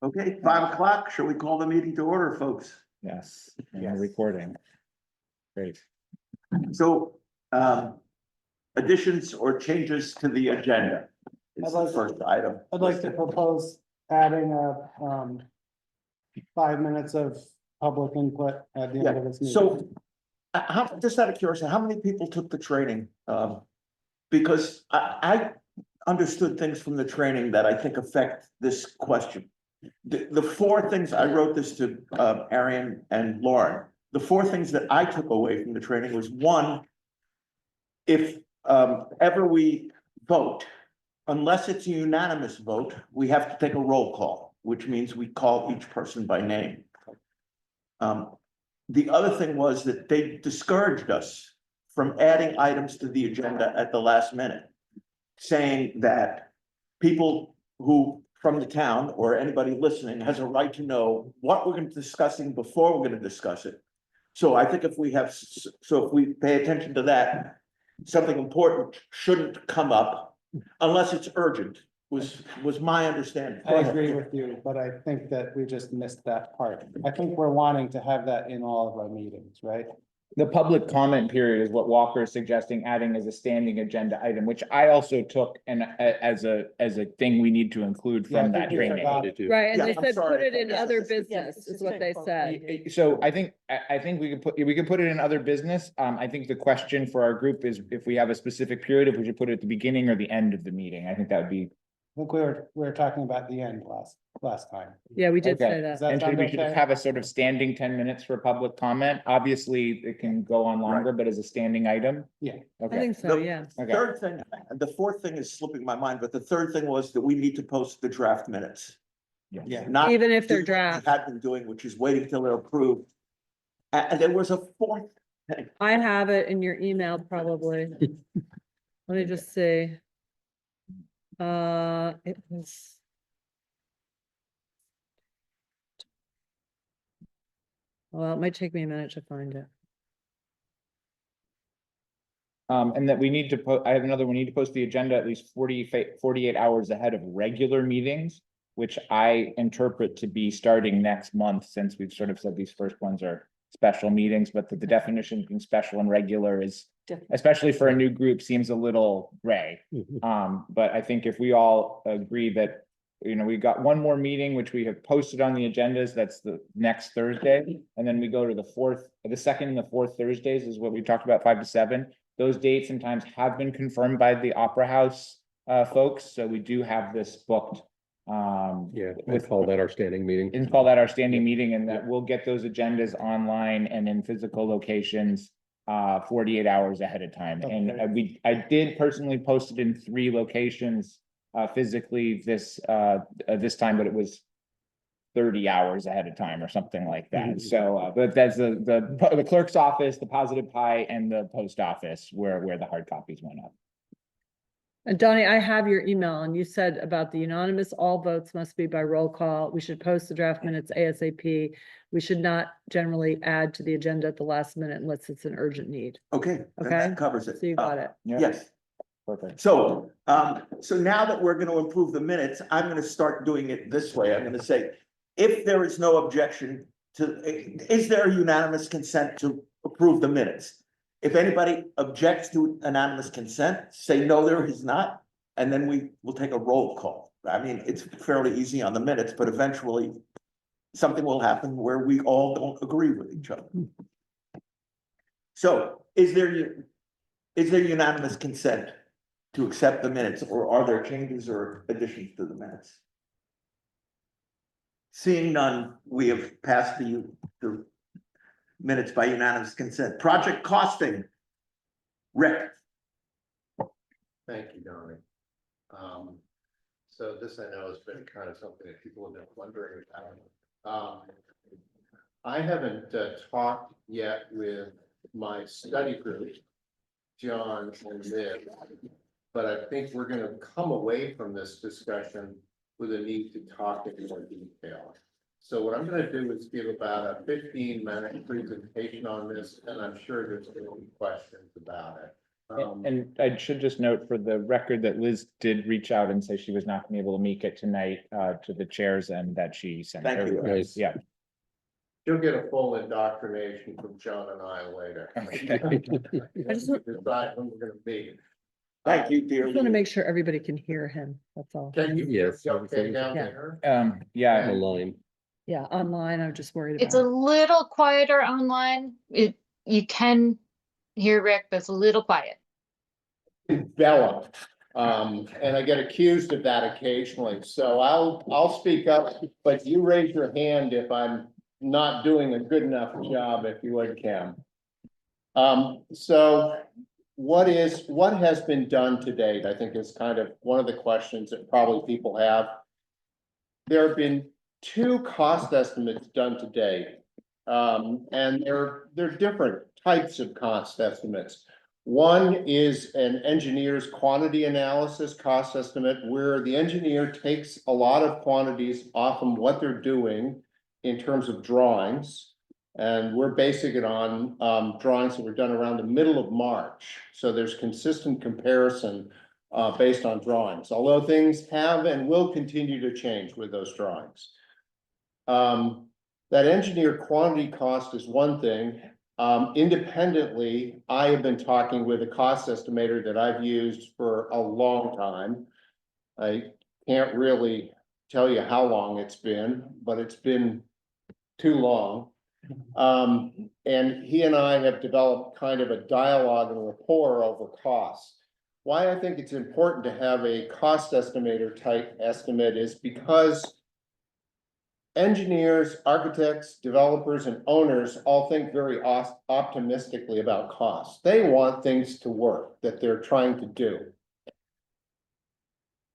Okay, 5 o'clock. Shall we call the meeting to order, folks? Yes, and we're recording. Great. So, additions or changes to the agenda is the first item. I'd like to propose adding a 5 minutes of public input at the end of Yeah, this meeting. so, just out of curiosity, how many people took the training? Because I understood things from the training that I think affect this question. The four things, I wrote this to Arian and Lauren, the four things that I took away from the training was, one, if ever we vote, unless it's a unanimous vote, we have to take a roll call, which means we call each person by name. The other thing was that they discouraged us from adding items to the agenda at the last minute, saying that people who from the town or anybody listening has a right to know what we're going to be discussing before we're going to discuss it. So I think if we pay attention to that, something important shouldn't come up unless it's urgent, was my understanding. I agree with you, but I think that we just missed that part. I think we're wanting to have that in all of our meetings, right? The public comment period is what Walker is suggesting adding as a standing agenda item, which I also took and as a thing we need to include Yeah, I from think that we training. forgot it. Right, and Yeah, they I'm said sorry. put it in Yes, other yes, yes. business is what they said. So I think we could put it in other business. I think the question for our group is if we have a specific period, if we should put it at the beginning or the end of the meeting. I think that would be. I think we were talking about the end last time. Yeah, we did Okay. say Does that. that And sound we should just okay? have a sort of standing 10 minutes for public comment. Obviously, it can go on longer, but as a standing item. Yeah. I Okay. think so, The yeah. Okay. Third thing, the fourth thing is slipping my mind, but the third thing was that we need to post the draft minutes. Yeah. Not Even if they're do what we draft. had been doing, which is waiting till they're approved. And there was a fourth thing. I have it in your email probably. Let me just see. It was. Well, it might take me a minute to find it. And that we need to I have another, we need to post the agenda at least 48 hours ahead of regular meetings, which I interpret to be starting next month, since we've sort of said these first ones are special meetings, but the definition between special and regular is, especially for a new group, seems a little gray. But I think if we all agree that, we got one more meeting, which we have posted on the agendas, that's the next Thursday. And then we go to the second and the fourth Thursdays is what we talked about, 5 to 7. Those dates and times have been confirmed by the Opera House folks, so we do have this booked. Yeah, we call that our standing meeting. And call that our standing meeting, and that we'll get those agendas online and in physical locations 48 hours ahead of time. And I did personally post it in 3 locations physically this time, but it was 30 hours ahead of time or something like that. So, but that's the clerk's office, the Positive Pie, and the post office where the hard copies went up. And Donnie, I have your email and you said about the unanimous, all votes must be by roll call. We should post the draft minutes ASAP. We should not generally add to the agenda at the last minute unless it's an urgent need. Okay, then Okay. that covers it. So you got it. Yeah. Yes. Perfect. So, so now that we're going to improve the minutes, I'm going to start doing it this way. I'm going to say, if there is no objection is there a unanimous consent to approve the minutes? If anybody objects to unanimous consent, say no, there is not, and then we will take a roll call. I mean, it's fairly easy on the minutes, but eventually something will happen where we all don't agree with each other. So is there unanimous consent to accept the minutes, or are there changes or additions to the minutes? Seeing none, we have passed the minutes by unanimous consent. Project costing. Rick. Thank you, Donnie. So this I know has been kind of something that people have been wondering about. I haven't talked yet with my study group, John and Liv, but I think we're going to come away from this discussion with a need to talk in more detail. So what I'm going to do is give about a 15-minute presentation on this, and I'm sure there's going to be questions about it. And I should just note for the record that Liz did reach out and say she was not gonna be able to make it tonight, to the chairs and that she sent. Thank you. everybody. Nice. Yeah. You'll get a full indoctrination from John and I later. Okay. I just want- Decide when we're gonna meet. Thank you, I dear. just want to make sure everybody can hear him, that's all. Can you? Yes, Okay, down Yeah. there? Yeah, Online. Yeah, online, I'm just worried It's a about. little quieter online. You can hear Rick, but it's a little quiet. Developed. And I get accused of that occasionally, so I'll speak up, but you raise your hand if I'm not doing a good enough job, if you would, Cam. So what has been done to date, I think is kind of one of the questions that probably people have. There have been 2 cost estimates done to date. And they're different types of cost estimates. One is an engineer's quantity analysis cost estimate, where the engineer takes a lot of quantities off of what they're doing in terms of drawings. And we're basing it on drawings that were done around the middle of March. So there's consistent comparison based on drawings, although things have and will continue to change with those drawings. That engineer quantity cost is one thing. Independently, I have been talking with a cost estimator that I've used for a long time. I can't really tell you how long it's been, but it's been too long. And he and I have developed kind of a dialogue and rapport over costs. Why I think it's important to have a cost estimator type estimate is because engineers, architects, developers, and owners all think very optimistically about costs. They want things to work that they're trying to do.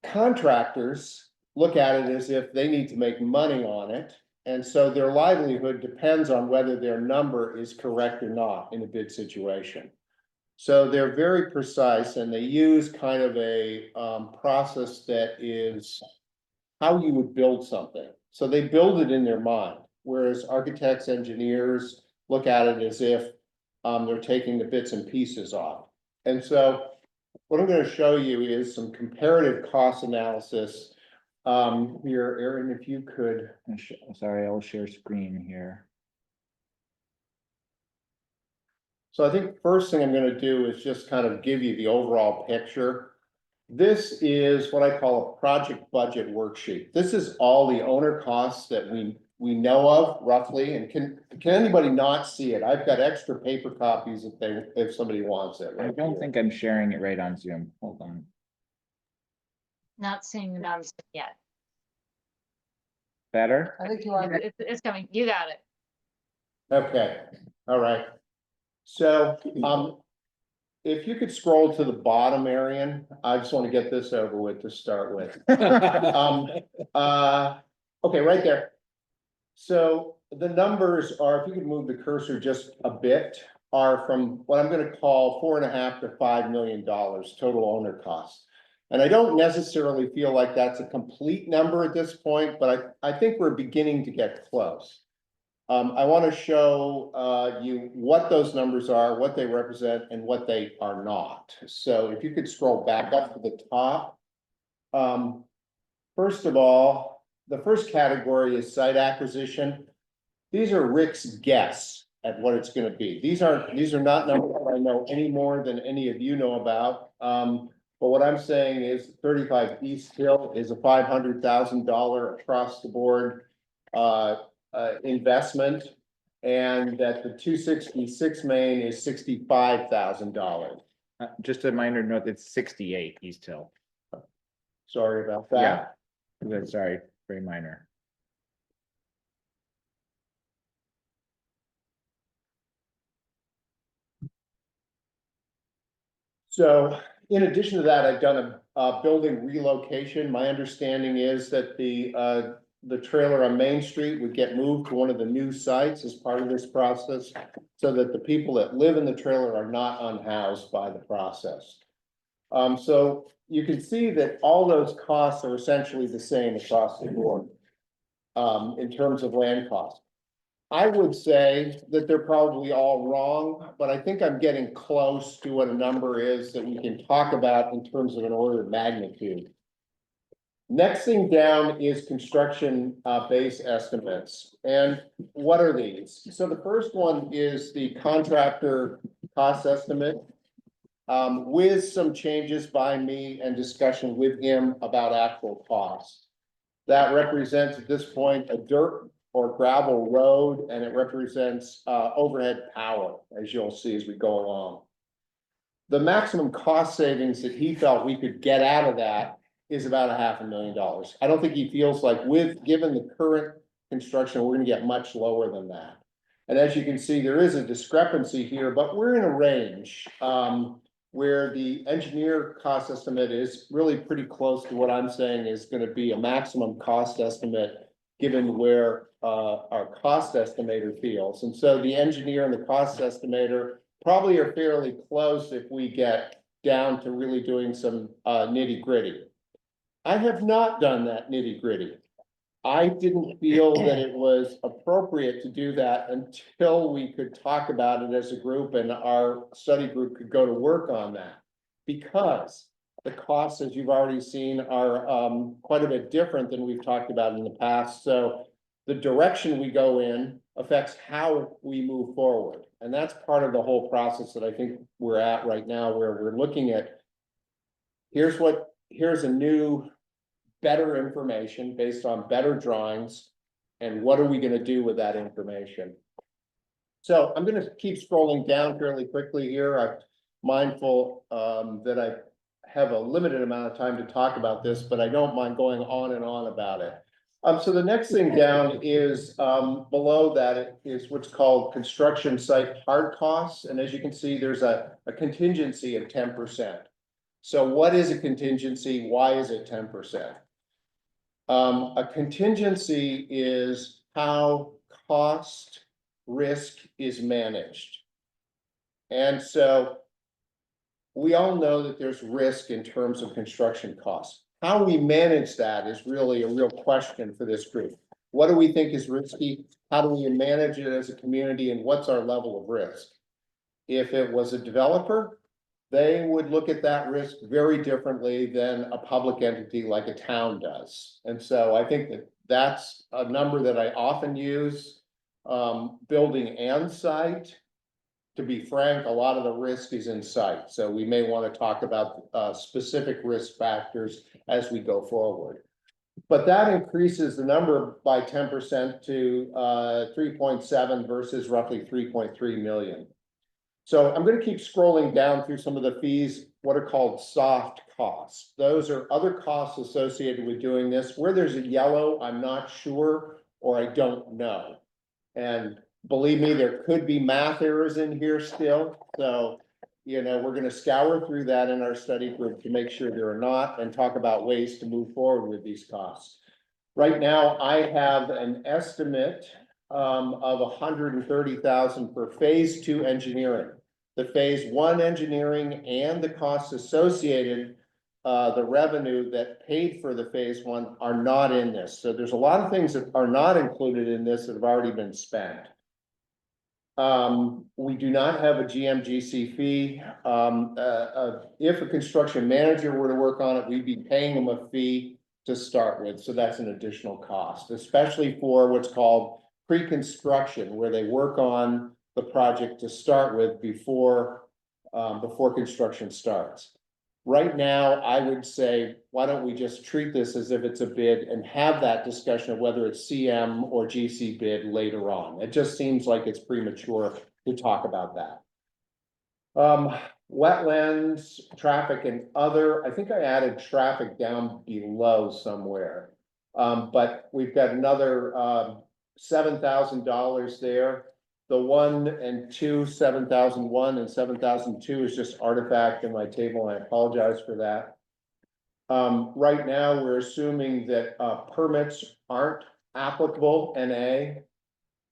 Contractors look at it as if they need to make money on it, and so their livelihood depends on whether their number is correct or not in a bid situation. So they're very precise, and they use kind of a process that is how you would build something. So they build it in their mind, whereas architects, engineers look at it as if they're taking the bits and pieces off. And so what I'm going to show you is some comparative cost analysis. Here, Aaron, if you could. sorry, I will share screen here. So I think first thing I'm going to do is just kind of give you the overall picture. This is what I call a project budget worksheet. This is all the owner costs that we know of roughly, and can anybody not see it? I've got extra paper copies if somebody wants it. I right don't here. think I'm sharing it right on Zoom. Hold on. Not seeing it on yet. Better? I think you are. It's coming. You got it. Okay, all right. So, if you could scroll to the bottom, Arian, I just want to get this over with to start with. Okay, right there. So the numbers are, if you could move the cursor just a bit, are from what I'm gonna call $4.5 to $5 million total owner costs. And I don't necessarily feel like that's a complete number at this point, but I think we're beginning to get close. I want to show you what those numbers are, what they represent, and what they are not. So if you could scroll back up to the top. First of all, the first category is site acquisition. These are Rick's guess at what it's going to be. These are not numbers I know any more than any of you know about. But what I'm saying is 35 East Hill is a $500,000 across the board investment, and that the 266 Main is $65,000. Just a minor note, it's 68 East Hill. Sorry about Yeah. that. Sorry, very minor. So in addition to that, I've done a building relocation. My understanding is that the trailer on Main Street would get moved to one of the new sites as part of this process, so that the people that live in the trailer are not unhoused by the process. So you can see that all those costs are essentially the same across the board in terms of land costs. I would say that they're probably all wrong, but I think I'm getting close to what a number is that we can talk about in terms of an order of magnitude. Next thing down is construction base estimates. And what are these? So the first one is the contractor cost estimate with some changes by me and discussion with him about actual costs. That represents at this point a dirt or gravel road, and it represents overhead power, as you'll see as we go along. The maximum cost savings that he felt we could get out of that is about $500,000. I don't think he feels like given the current construction, we're gonna get much lower than that. And as you can see, there is a discrepancy here, but we're in a range where the engineer cost estimate is really pretty close to what I'm saying is gonna be a maximum cost estimate, given where our cost estimator feels. And so the engineer and the cost estimator probably are fairly close if we get down to really doing some nitty gritty. I have not done that nitty gritty. I didn't feel that it was appropriate to do that until we could talk about it as a group and our study group could go to work on that. Because the costs, as you've already seen, are quite a bit different than we've talked about in the past. So the direction we go in affects how we move forward. And that's part of the whole process that I think we're at right now, where we're looking at, here's a new, better information based on better drawings. And what are we gonna do with that information? So I'm gonna keep scrolling down fairly quickly here. I'm mindful that I have a limited amount of time to talk about this, but I don't mind going on and on about it. So the next thing down is below that is what's called construction site hard costs. And as you can see, there's a contingency of 10%. So what is a contingency? Why is it 10%? A contingency is how cost risk is managed. And so we all know that there's risk in terms of construction costs. How we manage that is really a real question for this group. What do we think is risky? How do we manage it as a community, and what's our level of risk? If it was a developer, they would look at that risk very differently than a public entity like a town does. And so I think that that's a number that I often use, building and site. To be frank, a lot of the risk is in sight. So we may want to talk about specific risk factors as we go forward. But that increases the number by 10% to 3.7 versus roughly 3.3 million. So I'm going to keep scrolling down through some of the fees, what are called soft costs. Those are other costs associated with doing this. Where there's a yellow, I'm not sure, or I don't know. And believe me, there could be math errors in here still. So, we're going to scour through that in our study group to make sure there are not, and talk about ways to move forward with these costs. Right now, I have an estimate of 130,000 for phase 2 engineering. The phase 1 engineering and the costs associated, the revenue that paid for the phase 1 are not in this. So there's a lot of things that are not included in this that have already been spent. We do not have a GMGC fee. If a construction manager were to work on it, we'd be paying them a fee to start with. So that's an additional cost, especially for what's called pre-construction, where they work on the project to start with before construction starts. Right now, I would say, why don't we just treat this as if it's a bid and have that discussion of whether it's CM or GC bid later on. It just seems like it's premature to talk about that. Wetlands, traffic, and other. I think I added traffic down below somewhere. But we've got another $7,000 there. The 1 and 2, 7,001 and 7,002 is just artifact in my table, and I apologize for that. Right now, we're assuming that permits aren't applicable, NA.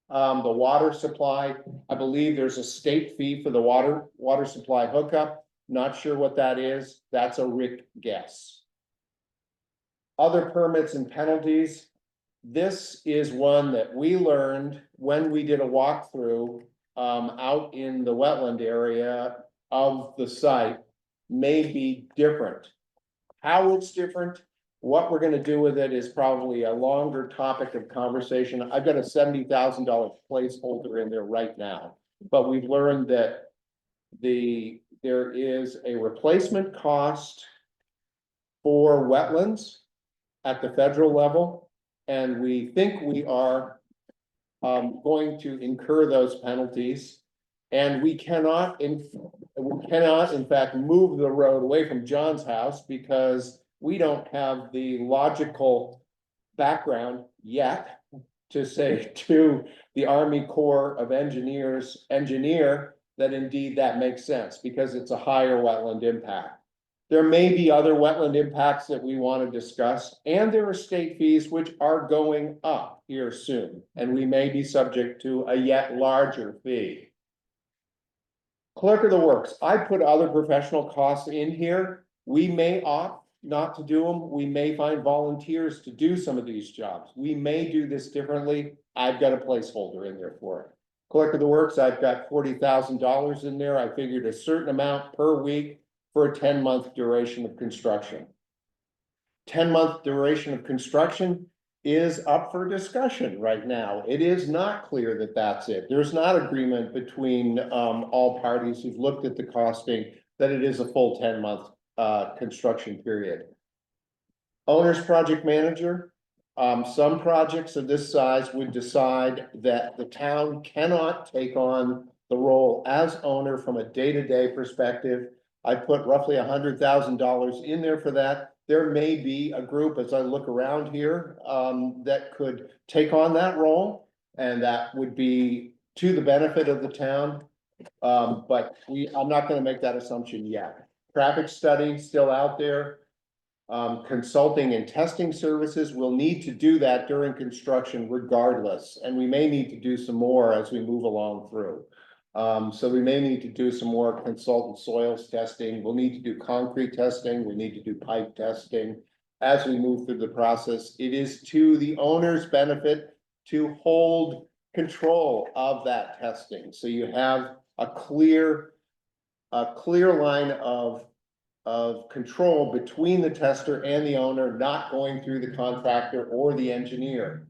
The water supply, I believe there's a state fee for the water supply hookup. Not sure what that is. That's a Rick guess. Other permits and penalties. this is one that we learned when we did a walkthrough out in the wetland area of the site may be different. How it's different, what we're gonna do with it is probably a longer topic of conversation. I've got a $70,000 placeholder in there right now. But we've learned that there is a replacement cost for wetlands at the federal level. And we think we are going to incur those penalties. And we cannot in fact move the road away from John's house because we don't have the logical background yet to say to the Army Corps of Engineers engineer that indeed that makes sense because it's a higher wetland impact. There may be other wetland impacts that we want to discuss, and there are state fees which are going up here soon, and we may be subject to a yet larger fee. Clerk of the Works, I put other professional costs in here. We may opt not to do them. We may find volunteers to do some of these jobs. We may do this differently. I've got a placeholder in there for it. Clerk of the Works, I've got $40,000 in there. I figured a certain amount per week for a 10-month duration of construction. 10-month duration of construction is up for discussion right now. It is not clear that that's it. There's not agreement between all parties who've looked at the costing that it is a full 10-month construction period. Owner's project manager. Some projects of this size would decide that the town cannot take on the role as owner from a day-to-day perspective. I put roughly $100,000 in there for that. There may be a group, as I look around here, that could take on that role, and that would be to the benefit of the town. But I'm not going to make that assumption yet. Traffic study still out there. Consulting and testing services, will need to do that during construction regardless, and we may need to do some more as we move along through. So we may need to do some more consultant soils testing. We'll need to do concrete testing. We need to do pipe testing as we move through the process. It is to the owner's benefit to hold control of that testing. So you have a clear line of control between the tester and the owner, not going through the contractor or the engineer.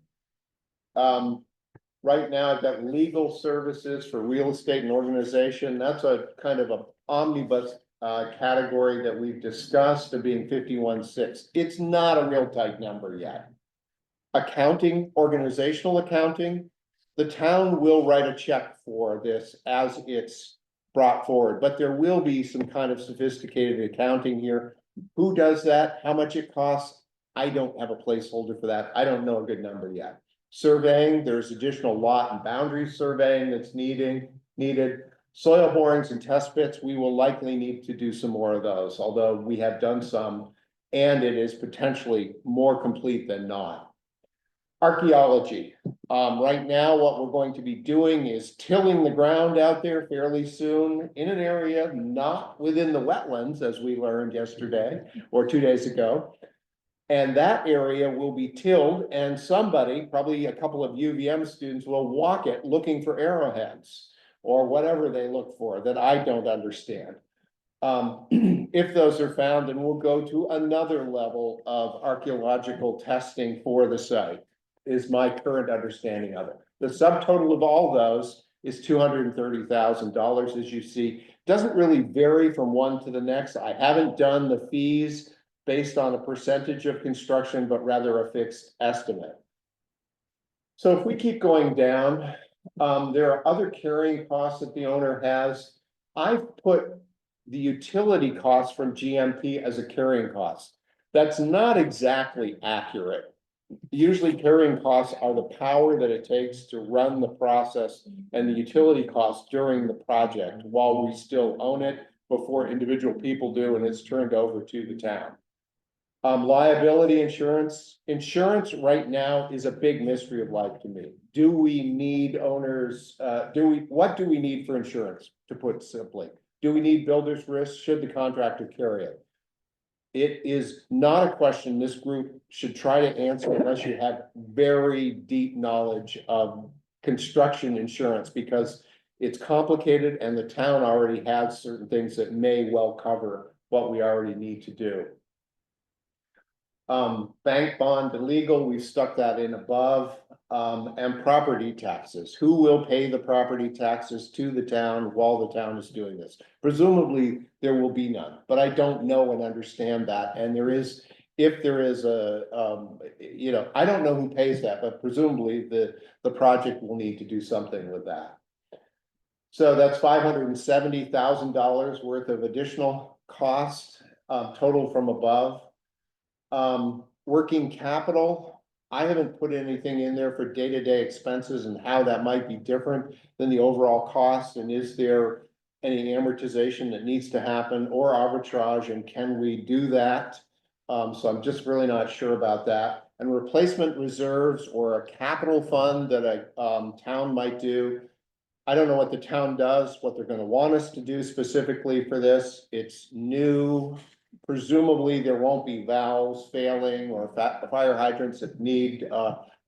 Right now, I've got legal services for real estate and organization. That's a kind of an omnibus category that we've discussed of being 51.6. It's not a real tight number yet. Accounting, organizational accounting, the town will write a check for this as it's brought forward, but there will be some kind of sophisticated accounting here. Who does that? How much it costs? I don't have a placeholder for that. I don't know a good number yet. Surveying, there's additional lot and boundary surveying that's needed. Soil borings and test pits, we will likely need to do some more of those, although we have done some, and it is potentially more complete than not. Archaeology. Right now, what we're going to be doing is tilling the ground out there fairly soon in an area not within the wetlands, as we learned yesterday or 2 days ago. And that area will be tilled, and somebody, probably a couple of UVM students, will walk it looking for arrowheads or whatever they look for that I don't understand. If those are found, then we'll go to another level of archaeological testing for the site, is my current understanding of it. The subtotal of all those is $230,000, as you see. Doesn't really vary from one to the next. I haven't done the fees based on a percentage of construction, but rather a fixed estimate. So if we keep going down, there are other carrying costs that the owner has. I've put the utility costs from GMP as a carrying cost. That's not exactly accurate. Usually carrying costs are the power that it takes to run the process and the utility costs during the project while we still own it before individual people do and it's turned over to the town. Liability insurance. Insurance right now is a big mystery of life to me. Do we need owners? What do we need for insurance, to put simply? Do we need builder's risk? Should the contractor carry it? it is not a question this group should try to answer unless you have very deep knowledge of construction insurance, because it's complicated and the town already has certain things that may well cover what we already need to do. Bank bond and legal, we've stuck that in above, and property taxes. Who will pay the property taxes to the town while the town is doing this? Presumably, there will be none, but I don't know and understand that, and there is, if there is a, you know, I don't know who pays that, but presumably the project will need to do something with that. So that's $570,000 worth of additional cost, total from above. Working capital, I haven't put anything in there for day-to-day expenses and how that might be different than the overall cost, and is there any amortization that needs to happen or arbitrage, and can we do that? So I'm just really not sure about that. And replacement reserves or a capital fund that a town might do. I don't know what the town does, what they're gonna want us to do specifically for this. It's new. Presumably, there won't be valves failing or fire hydrants that need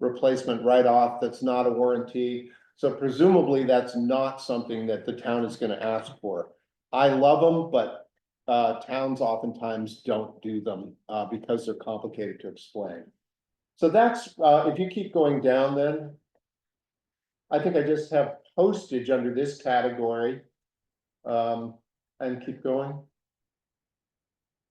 replacement right off. That's not a warranty. So presumably, that's not something that the town is gonna ask for. I love them, but towns oftentimes don't do them because they're complicated to explain. So that's, if you keep going down then, I think I just have postage under this category. And keep going.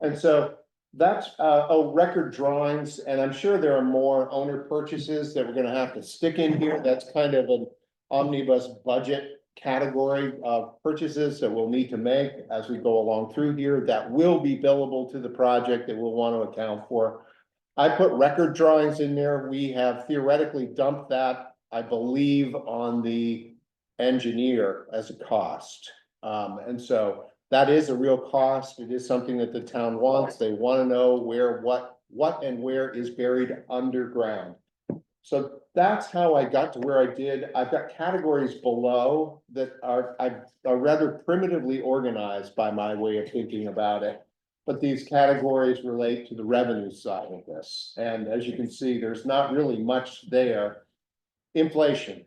And so that's, record drawings, and I'm sure there are more owner purchases that we're gonna have to stick in here. That's kind of an omnibus budget category of purchases that we'll need to make as we go along through here that will be billable to the project that we'll want to account for. I put record drawings in there. We have theoretically dumped that, I believe, on the engineer as a cost. And so that is a real cost. It is something that the town wants. They want to know where, what and where is buried underground. So that's how I got to where I did. I've got categories below that are rather primitively organized by my way of thinking about it. But these categories relate to the revenue side of this. And as you can see, there's not really much there. Inflation.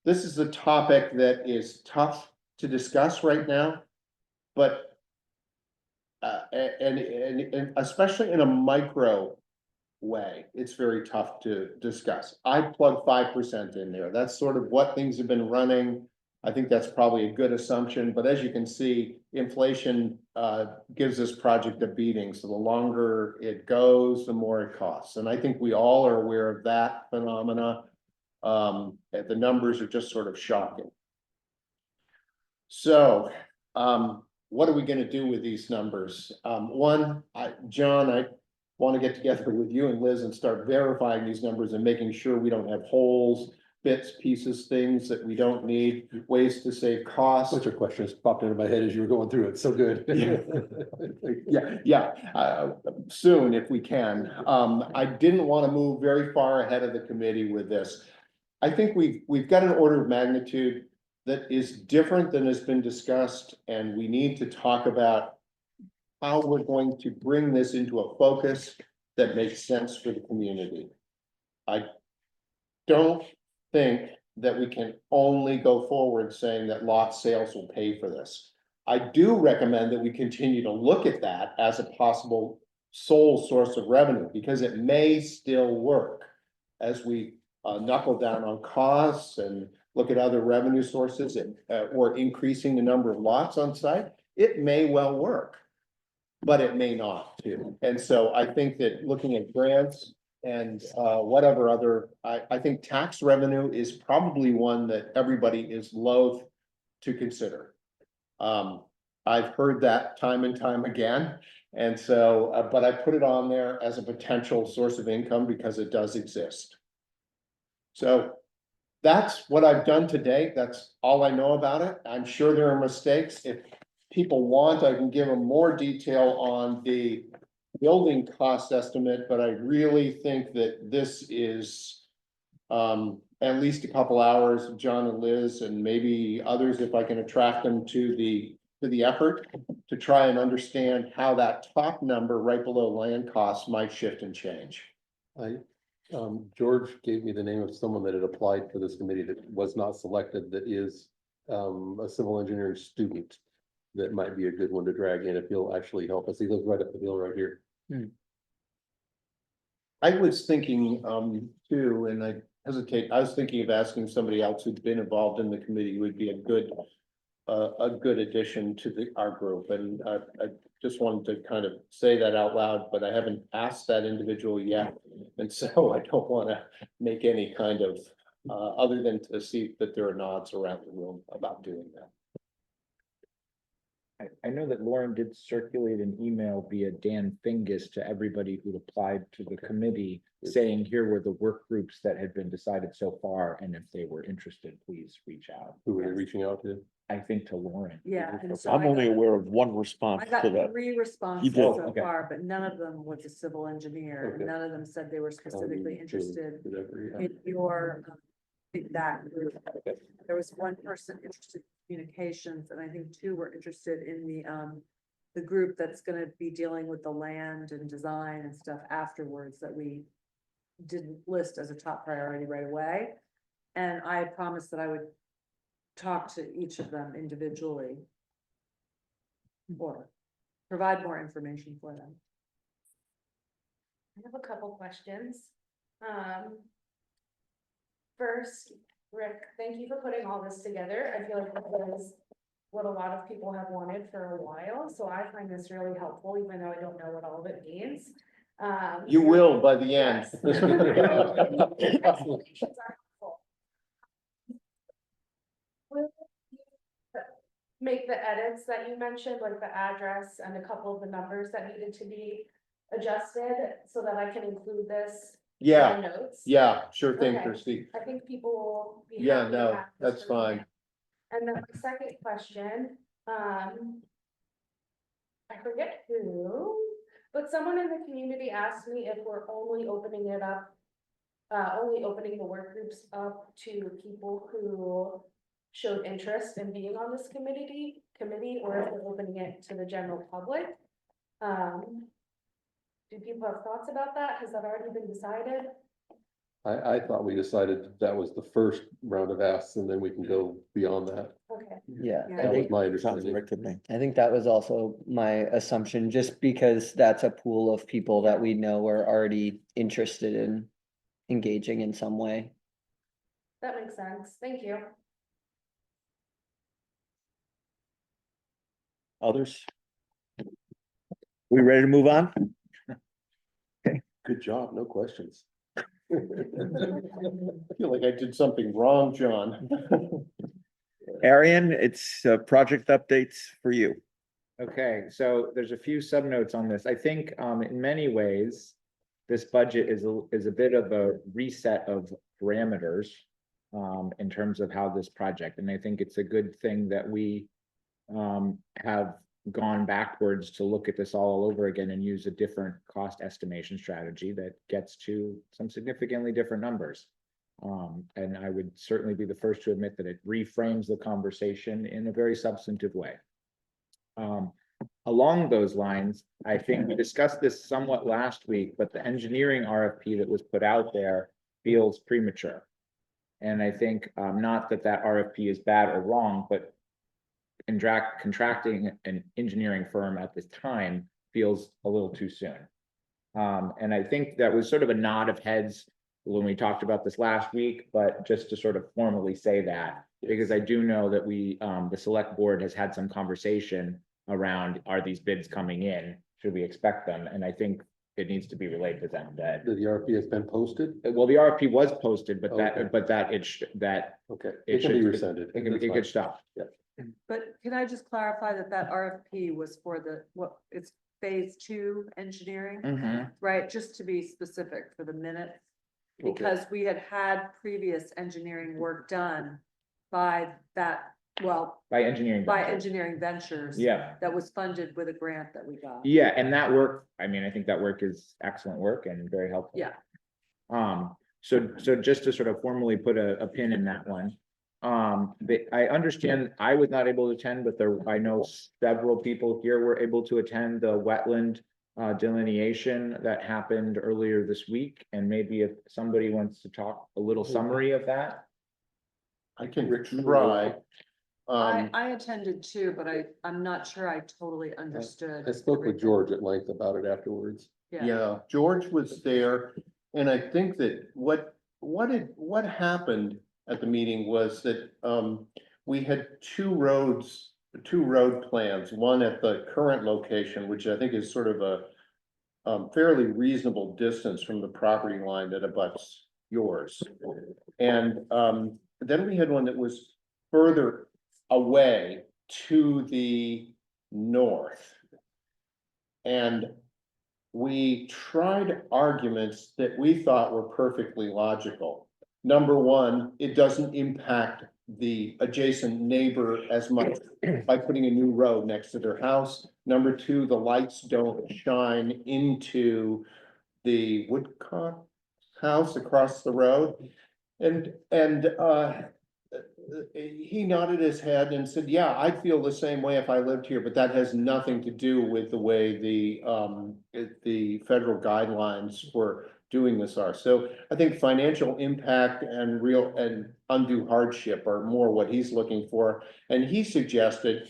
This is a topic that is tough to discuss right now, but and especially in a micro way, it's very tough to discuss. I plug 5% in there. That's sort of what things have been running. I think that's probably a good assumption, but as you can see, inflation gives this project a beating. So the longer it goes, the more it costs. And I think we all are aware of that phenomena. The numbers are just sort of shocking. So, what are we going to do with these numbers? One, John, I want to get together with you and Liz and start verifying these numbers and making sure we don't have holes, bits, pieces, things that we don't need, ways to save costs. Bunch of questions popped into my head as you were going through it. So good. Soon if we can. I didn't want to move very far ahead of the committee with this. I think we've got an order of magnitude that is different than has been discussed, and we need to talk about how we're going to bring this into a focus that makes sense for the community. I don't think that we can only go forward saying that lot sales will pay for this. I do recommend that we continue to look at that as a possible sole source of revenue, because it may still work as we knuckle down on costs and look at other revenue sources and, or increasing the number of lots on site. It may well work, but it may not too. And so I think that looking at grants and whatever other, I think tax revenue is probably one that everybody is loath to consider. I've heard that time and time again. And so, but I put it on there as a potential source of income because it does exist. So that's what I've done today. That's all I know about it. I'm sure there are mistakes. If people want, I can give them more detail on the building cost estimate, but I really think that this is at least a couple hours, John and Liz, and maybe others if I can attract them to the for the effort to try and understand how that top number right below land costs might shift and change. George gave me the name of someone that had applied for this committee that was not selected, that is a civil engineering student. That might be a good one to drag in if he'll actually help us. He lives right up the hill right here. I was thinking, too, and I was thinking of asking somebody else who'd been involved in the committee would be a good addition to our group, and I just wanted to kind of say that out loud, but I haven't asked that individual yet. And so I don't want to make any kind of, other than to see that there are nods around the room about doing that. I know that Lauren did circulate an email via Dan Fingus to everybody who applied to the committee, saying here were the work groups that had been decided so far, and if they were interested, please reach out. Who were they reaching out to? I think to Lauren. Yeah. and so I'm I only got- aware of one response I got to that. 3 responses did, so okay. far, but none of them was a civil engineer, and Okay. none of them said they were specifically interested Whatever, yeah. in your, in that group. There was one person interested in communications, and I think 2 were interested in the group that's gonna be dealing with the land and design and stuff afterwards that we didn't list as a top priority right away. And I promised that I would talk to each of them individually or provide more information for them. I have a couple questions. First, Rick, thank you for putting all this together. I feel like this is what a lot of people have wanted for a while, so I find this really helpful, even though I don't know what all of it means. You will by the end. Yes. Explanations are helpful. Will you make the edits that you mentioned, like the address and a couple of the numbers that needed to be adjusted so that I can include this in Yeah, my notes? yeah, sure thing, Okay. Christie. I think people will be. Yeah, happy to no, have this that's for fine. me. And then the second question, I forget who, but someone in the community asked me if we're only opening it up, only opening the work groups up to people who showed interest in being on this committee, or if we're opening it to the general public. Do people have thoughts about that? Has that already been decided? I thought we decided that was the first round of asks and then we can go beyond that. Okay, Yeah, Yeah. I That was think, my Sounds understanding. right to me. I think that was also my assumption, just because that's a pool of people that we know are already interested in engaging in some way. that makes sense. Thank you. Others? We ready to move on? Good job, no questions. I feel like I did something wrong, John. Arian, it's project updates for you. Okay, so there's a few subnotes on this. I think in many ways, this budget is a bit of a reset of parameters in terms of how this project, and I think it's a good thing that we have gone backwards to look at this all over again and use a different cost estimation strategy that gets to some significantly different numbers. And I would certainly be the first to admit that it reframes the conversation in a very substantive way. Along those lines, I think we discussed this somewhat last week, but the engineering RFP that was put out there feels premature. And I think not that that RFP is bad or wrong, but contracting an engineering firm at this time feels a little too soon. And I think that was sort of a nod of heads when we talked about this last week, but just to sort of formally say that, because I do know that the select board has had some conversation around, are these bids coming in? Should we expect them? And I think it needs to be relayed to them that, The RFP has been posted? well, the RFP was posted, but Okay. that Okay, It it can be should- rescinded. it That's could fine. stop. But can I just clarify that RFP was for it's phase 2 engineering, right? Just to be specific for the minutes. Okay. Because we had previous engineering work done by that, well, By engineering. by ventures. Engineering Ventures. Yeah. That was funded with a grant that we got. Yeah, and that work, I mean, I think that work is excellent work and very helpful. Yeah. So just to sort of formally put a pin in that one, I understand I was not able to attend, but I know several people here were able to attend the wetland delineation that happened earlier this week, and maybe if somebody wants to talk a little summary of that. I can try. I attended too, but I'm not sure I totally understood. I spoke with everything. George at length about it afterwards. Yeah, George was there, and I think that what happened at the meeting was that, we had two road plans, one at the current location, which I think is sort of a fairly reasonable distance from the property line that abuts yours. And, then we had one that was further away to the north. And we tried arguments that we thought were perfectly logical. Number one, it doesn't impact the adjacent neighbor as much by putting a new road next to their house. Number two, the lights don't shine into the Woodcock house across the road. And he nodded his head and said, yeah, I'd feel the same way if I lived here, but that has nothing to do with the way the federal guidelines for doing this are. So I think financial impact and real and undue hardship are more what he's looking for. And he suggested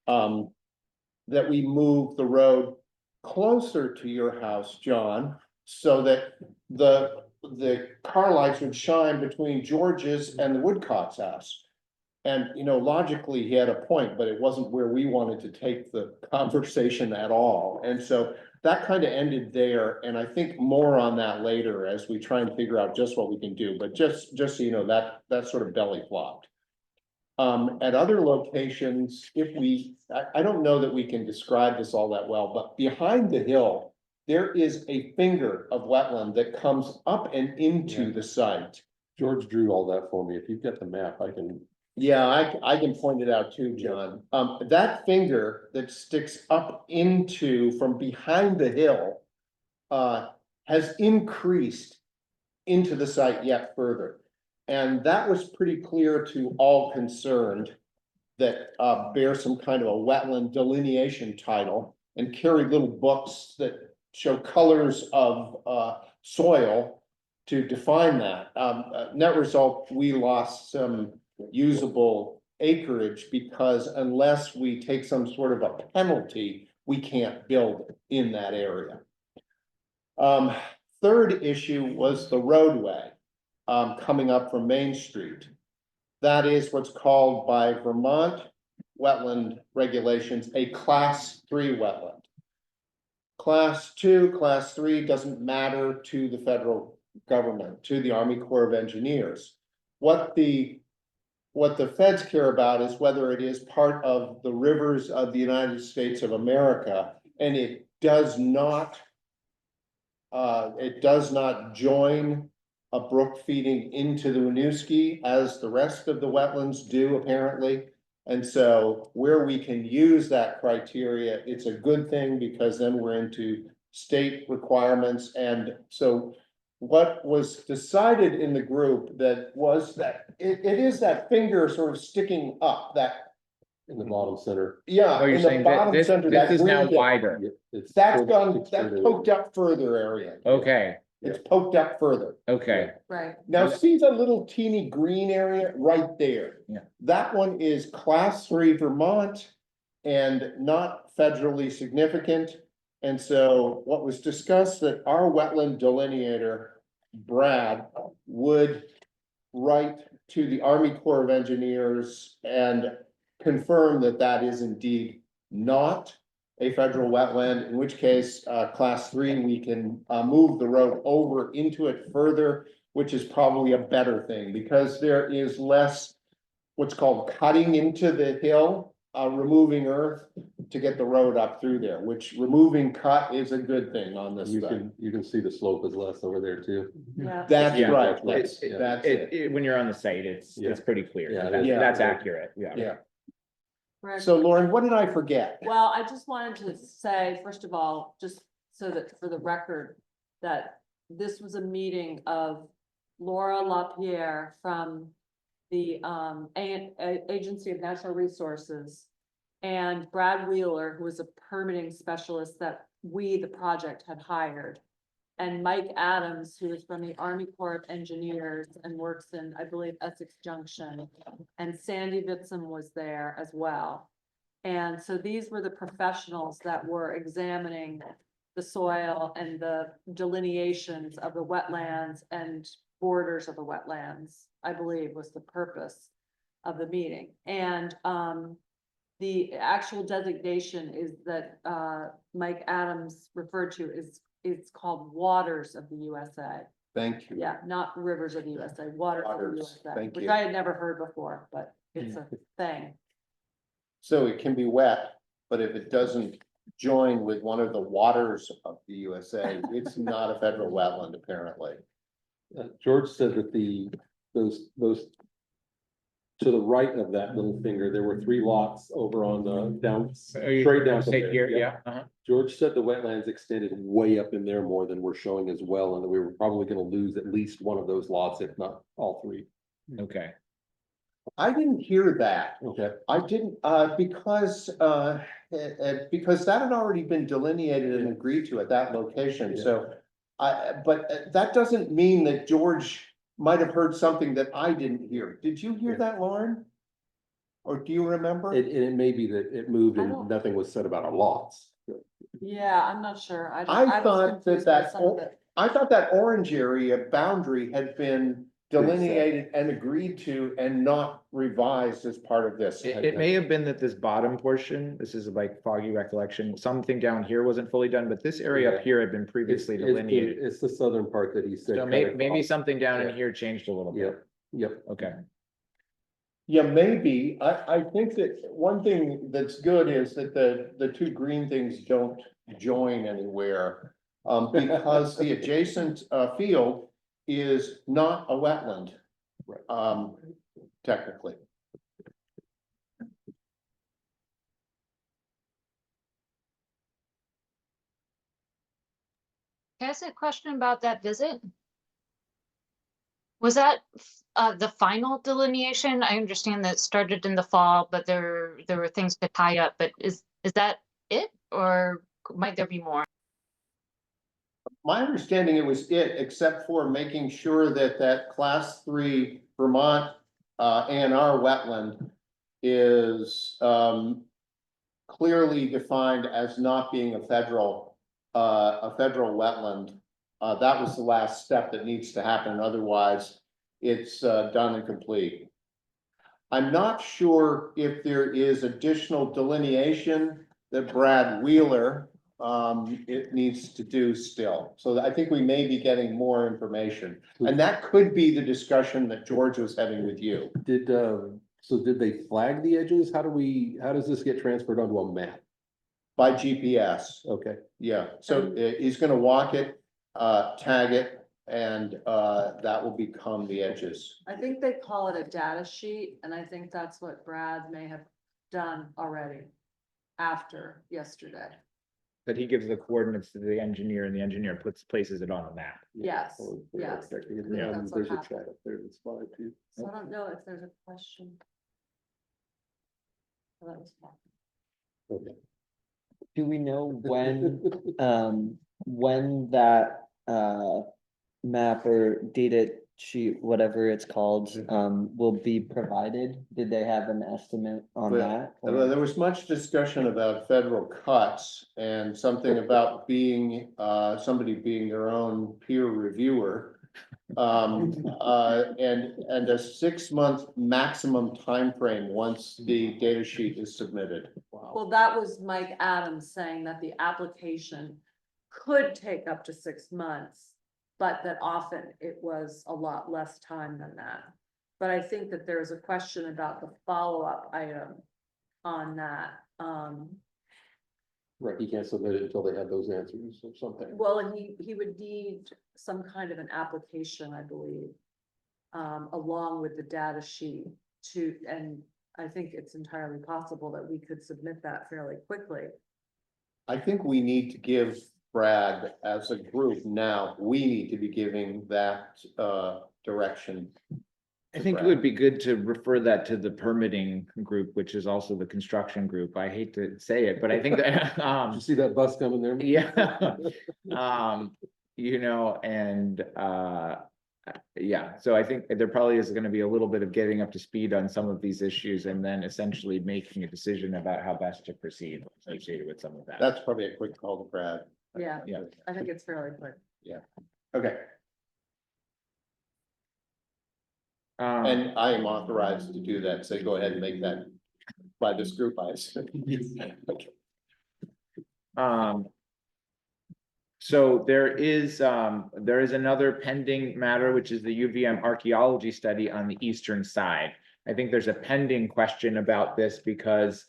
that we move the road closer to your house, John, so that the car lights would shine between George's and the Woodcock's house. And, you know, logically, he had a point, but it wasn't where we wanted to take the conversation at all. And so that kind of ended there, and I think more on that later as we try and figure out just what we can do, but just so you know, that sort of belly flopped. At other locations, I don't know that we can describe this all that well, but behind the hill, there is a finger of wetland that comes up and into the site. George drew all that for me. If you've got the map, I can. Yeah, I can point it out too, John. That finger that sticks up from behind the hill has increased into the site yet further. And that was pretty clear to all concerned that bear some kind of a wetland delineation title and carry little books that show colors of soil to define that. Net result, we lost some usable acreage because unless we take some sort of a penalty, we can't build in that area. Third issue was the roadway coming up from Main Street. That is what's called by Vermont wetland regulations a Class 3 wetland. Class 2, Class 3 doesn't matter to the federal government, to the Army Corps of Engineers. What the feds care about is whether it is part of the rivers of the United States of America, and it does not join a brook feeding into the Winooski as the rest of the wetlands do apparently. And so where we can use that criteria, it's a good thing because then we're into state requirements. And so what was decided in the group that was that it is that finger sort of sticking up that. In the bottom center. Yeah, Oh, you're in the saying that bottom this center, that is now green bit. wider. That's poked up further area. Okay, It's poked up further. okay, Right. Now see the little teeny green area right there? Yeah. That one is Class 3 Vermont and not federally significant. And so what was discussed that our wetland delineator, Brad, would write to the Army Corps of Engineers and confirm that that is indeed not a federal wetland, in which case, Class 3, we can move the road over into it further, which is probably a better thing because there is less what's called cutting into the hill, removing earth to get the road up through there, which removing cut is a good thing on this thing. You can see the slope is less over there too. Yeah. That's Yeah. right, That's- that's it. when you're on the site, it's Yeah. pretty clear. Yeah, That's, yeah. that's accurate, yeah. Yeah, Right. so Lauren, what did I forget? Well, I just wanted to say, first of all, just so that for the record, that this was a meeting of Laura LaPierre from the Agency of Natural Resources. And Brad Wheeler, who was a permitting specialist that we, the project, had hired. And Mike Adams, who is from the Army Corps of Engineers and works in, I believe, Essex Junction. And Sandy Vitson was there as well. And so these were the professionals that were examining the soil and the delineations of the wetlands and borders of the wetlands, I believe was the purpose of the meeting. And the actual designation is that Mike Adams referred to is, it's called Waters of the USA. Thank you. Yeah, not Rivers of the USA, Waters of the Waters, USA, thank which you. I had never heard before, but it's a thing. So it can be wet, but if it doesn't join with one of the waters of the USA, it's not a federal wetland, apparently. George said that those. To the right of that little finger, there were 3 lots over on the down, straight down. from Say there, here, yeah. yeah. George said the wetlands extended way up in there more than we're showing as well, and that we were probably gonna lose at least one of those lots, if not all 3. Okay. I didn't hear that. Okay. I didn't, because that had already been delineated and agreed to at that location, so. But that doesn't mean that George might have heard something that I didn't hear. Did you hear that, Lauren? Or do you remember? It may be that it moved I and don't- nothing was said about our lots. Yeah, I'm not sure. I was thought confused that by some of it. I thought that orange area boundary had been delineated and agreed to and not revised as part of this. It may have been that this bottom portion, this is like foggy recollection, something down here wasn't fully done, but this area up Yeah. here had been previously delineated. It's the southern part that he said. So maybe something down in Yeah. here changed a little bit. Yep, yep. Okay. Yeah, maybe. I think that one thing that's good is that the 2 green things don't join anywhere. Because the adjacent field is not a wetland. Right. Technically. Can I ask a question about that visit? Was that the final delineation? I understand that it started in the fall, but there were things to tie up, but is that it, or might there be more? My understanding it was it, except for making sure that that class 3 Vermont A&R wetland is clearly defined as not being a federal wetland. That was the last step that needs to happen. Otherwise, it's done and complete. I'm not sure if there is additional delineation that Brad Wheeler it needs to do still. So I think we may be getting more information. And that could be the discussion that George was having with you. So did they flag the edges? How does this get transferred onto a map? By GPS, Okay, yeah. So he's gonna walk it, tag it, and that will become the edges. I think they call it a data sheet, and I think that's what Brad may have done already after yesterday. That he gives the coordinates to the engineer and the engineer places it on a map. Yes, Oh, yes. okay. Yeah, that's what There's a happened. chat up there that's fine too. So I don't know if there's a question. Oh, that was fun. Okay. Do we know when that map or data sheet, whatever it's called, will be provided? Did they have an estimate on Well, that? There was much discussion about federal cuts and something about being, somebody being their own peer reviewer. And a 6-month maximum time frame once the data sheet is submitted. Well, that was Mike Adams saying that the application could take up to 6 months, but that often it was a lot less time than that. But I think that there's a question about the follow-up item on that. Right, he can't submit it until they have those answers or something. Well, and he would need some kind of an application, I believe, along with the data sheet and I think it's entirely possible that we could submit that fairly quickly. I think we need to give Brad, as a group now, we need to be giving that direction I think it would be good to refer that to the permitting group, which is also the construction group. I hate to say it, but I think that, Did you see that bus coming there? yeah. You know, and, yeah, so I think there probably is gonna be a little bit of getting up to speed on some of these issues and then essentially making a decision about how best to proceed associated with some of that. That's probably a quick call to Brad. Yeah, Yeah. I think it's fairly quick. Okay, Um, and I am authorized to do that, so go ahead and make that by this group, I assume. Okay. So there is another pending matter, which is the UVM archaeology study on the eastern side. I think there's a pending question about this because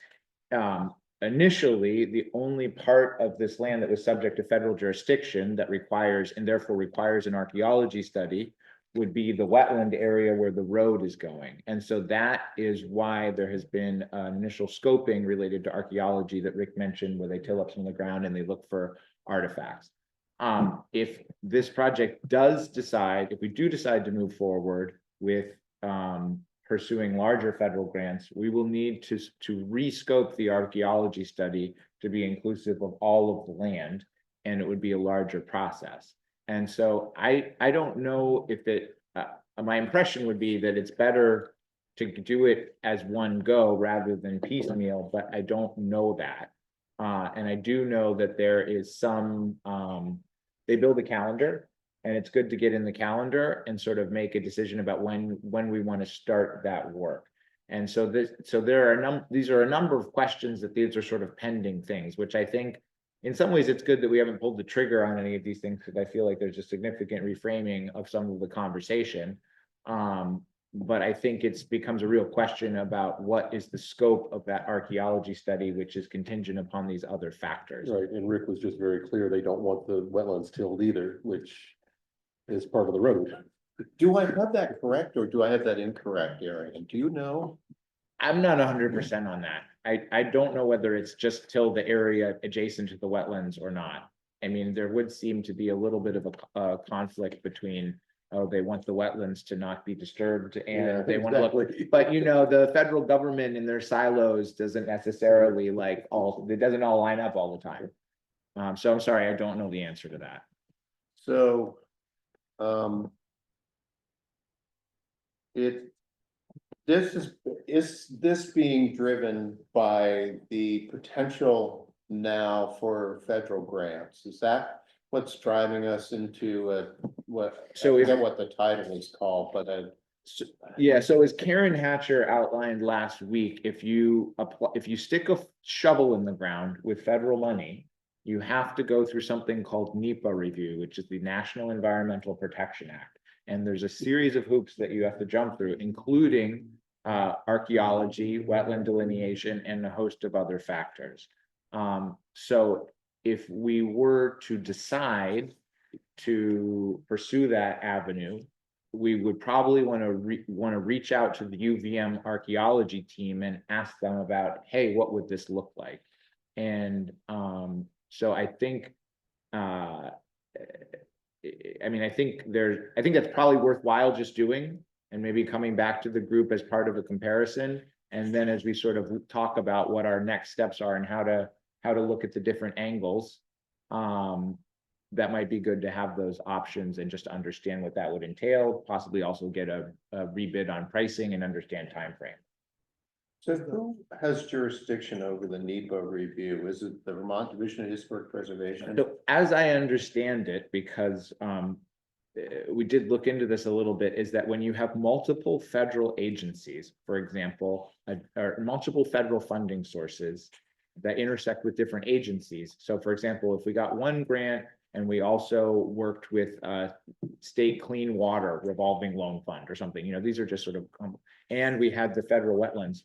initially, the only part of this land that was subject to federal jurisdiction that requires and therefore requires an archaeology study would be the wetland area where the road is going. And so that is why there has been initial scoping related to archaeology that Rick mentioned, where they till up some of the ground and they look for artifacts. If this project does decide, if we do decide to move forward with pursuing larger federal grants, we will need to rescope the archaeology study to be inclusive of all of the land, and it would be a larger process. And so I don't know if it, my impression would be that it's better to do it as one go rather than piecemeal, but I don't know that. And I do know that there is some, they build a calendar, and it's good to get in the calendar and sort of make a decision about when we want to start that work. And so there are these are a number of questions that these are sort of pending things, which I think in some ways it's good that we haven't pulled the trigger on any of these things, because I feel like there's a significant reframing of some of the conversation. But I think it's becomes a real question about what is the scope of that archaeology study, which is contingent upon these other factors. Right, and Rick was just very clear, they don't want the wetlands tilled either, which is part of the road. Do I have that correct, or do I have that incorrect, Arian? Do you know? I'm not 100% on that. I don't know whether it's just till the area adjacent to the wetlands or not. I mean, there would seem to be a little bit of a conflict between, oh, they want the wetlands to not be disturbed and they want to look, but you know, the federal government in their silos doesn't necessarily it doesn't all line up all the time. So I'm sorry, I don't know the answer to that. So, is this being driven by the potential now for federal grants? Is that what's driving us into what, So I if- forget what the title is called, but Yeah, so as Karen Hatcher outlined last week, if you stick a shovel in the ground with federal money, you have to go through something called NEPA review, which is the National Environmental Protection Act. And there's a series of hoops that you have to jump through, including archaeology, wetland delineation, and a host of other factors. So if we were to decide to pursue that avenue, we would probably want to reach out to the UVM archaeology team and ask them about, hey, what would this look like? And so I think, I mean, I think that's probably worthwhile just doing, and maybe coming back to the group as part of a comparison. And then as we sort of talk about what our next steps are and how to look at the different angles, that might be good to have those options and just understand what that would entail, possibly also get a rebid on pricing and understand timeframe. so who has jurisdiction over the NEPA review? Is it the Vermont Division of Historic Preservation? So as I understand it, because we did look into this a little bit, is that when you have multiple federal agencies, for example, or multiple federal funding sources that intersect with different agencies. So for example, if we got one grant and we also worked with state clean water revolving loan fund or something, you know, these are just sort of, and we had the federal wetlands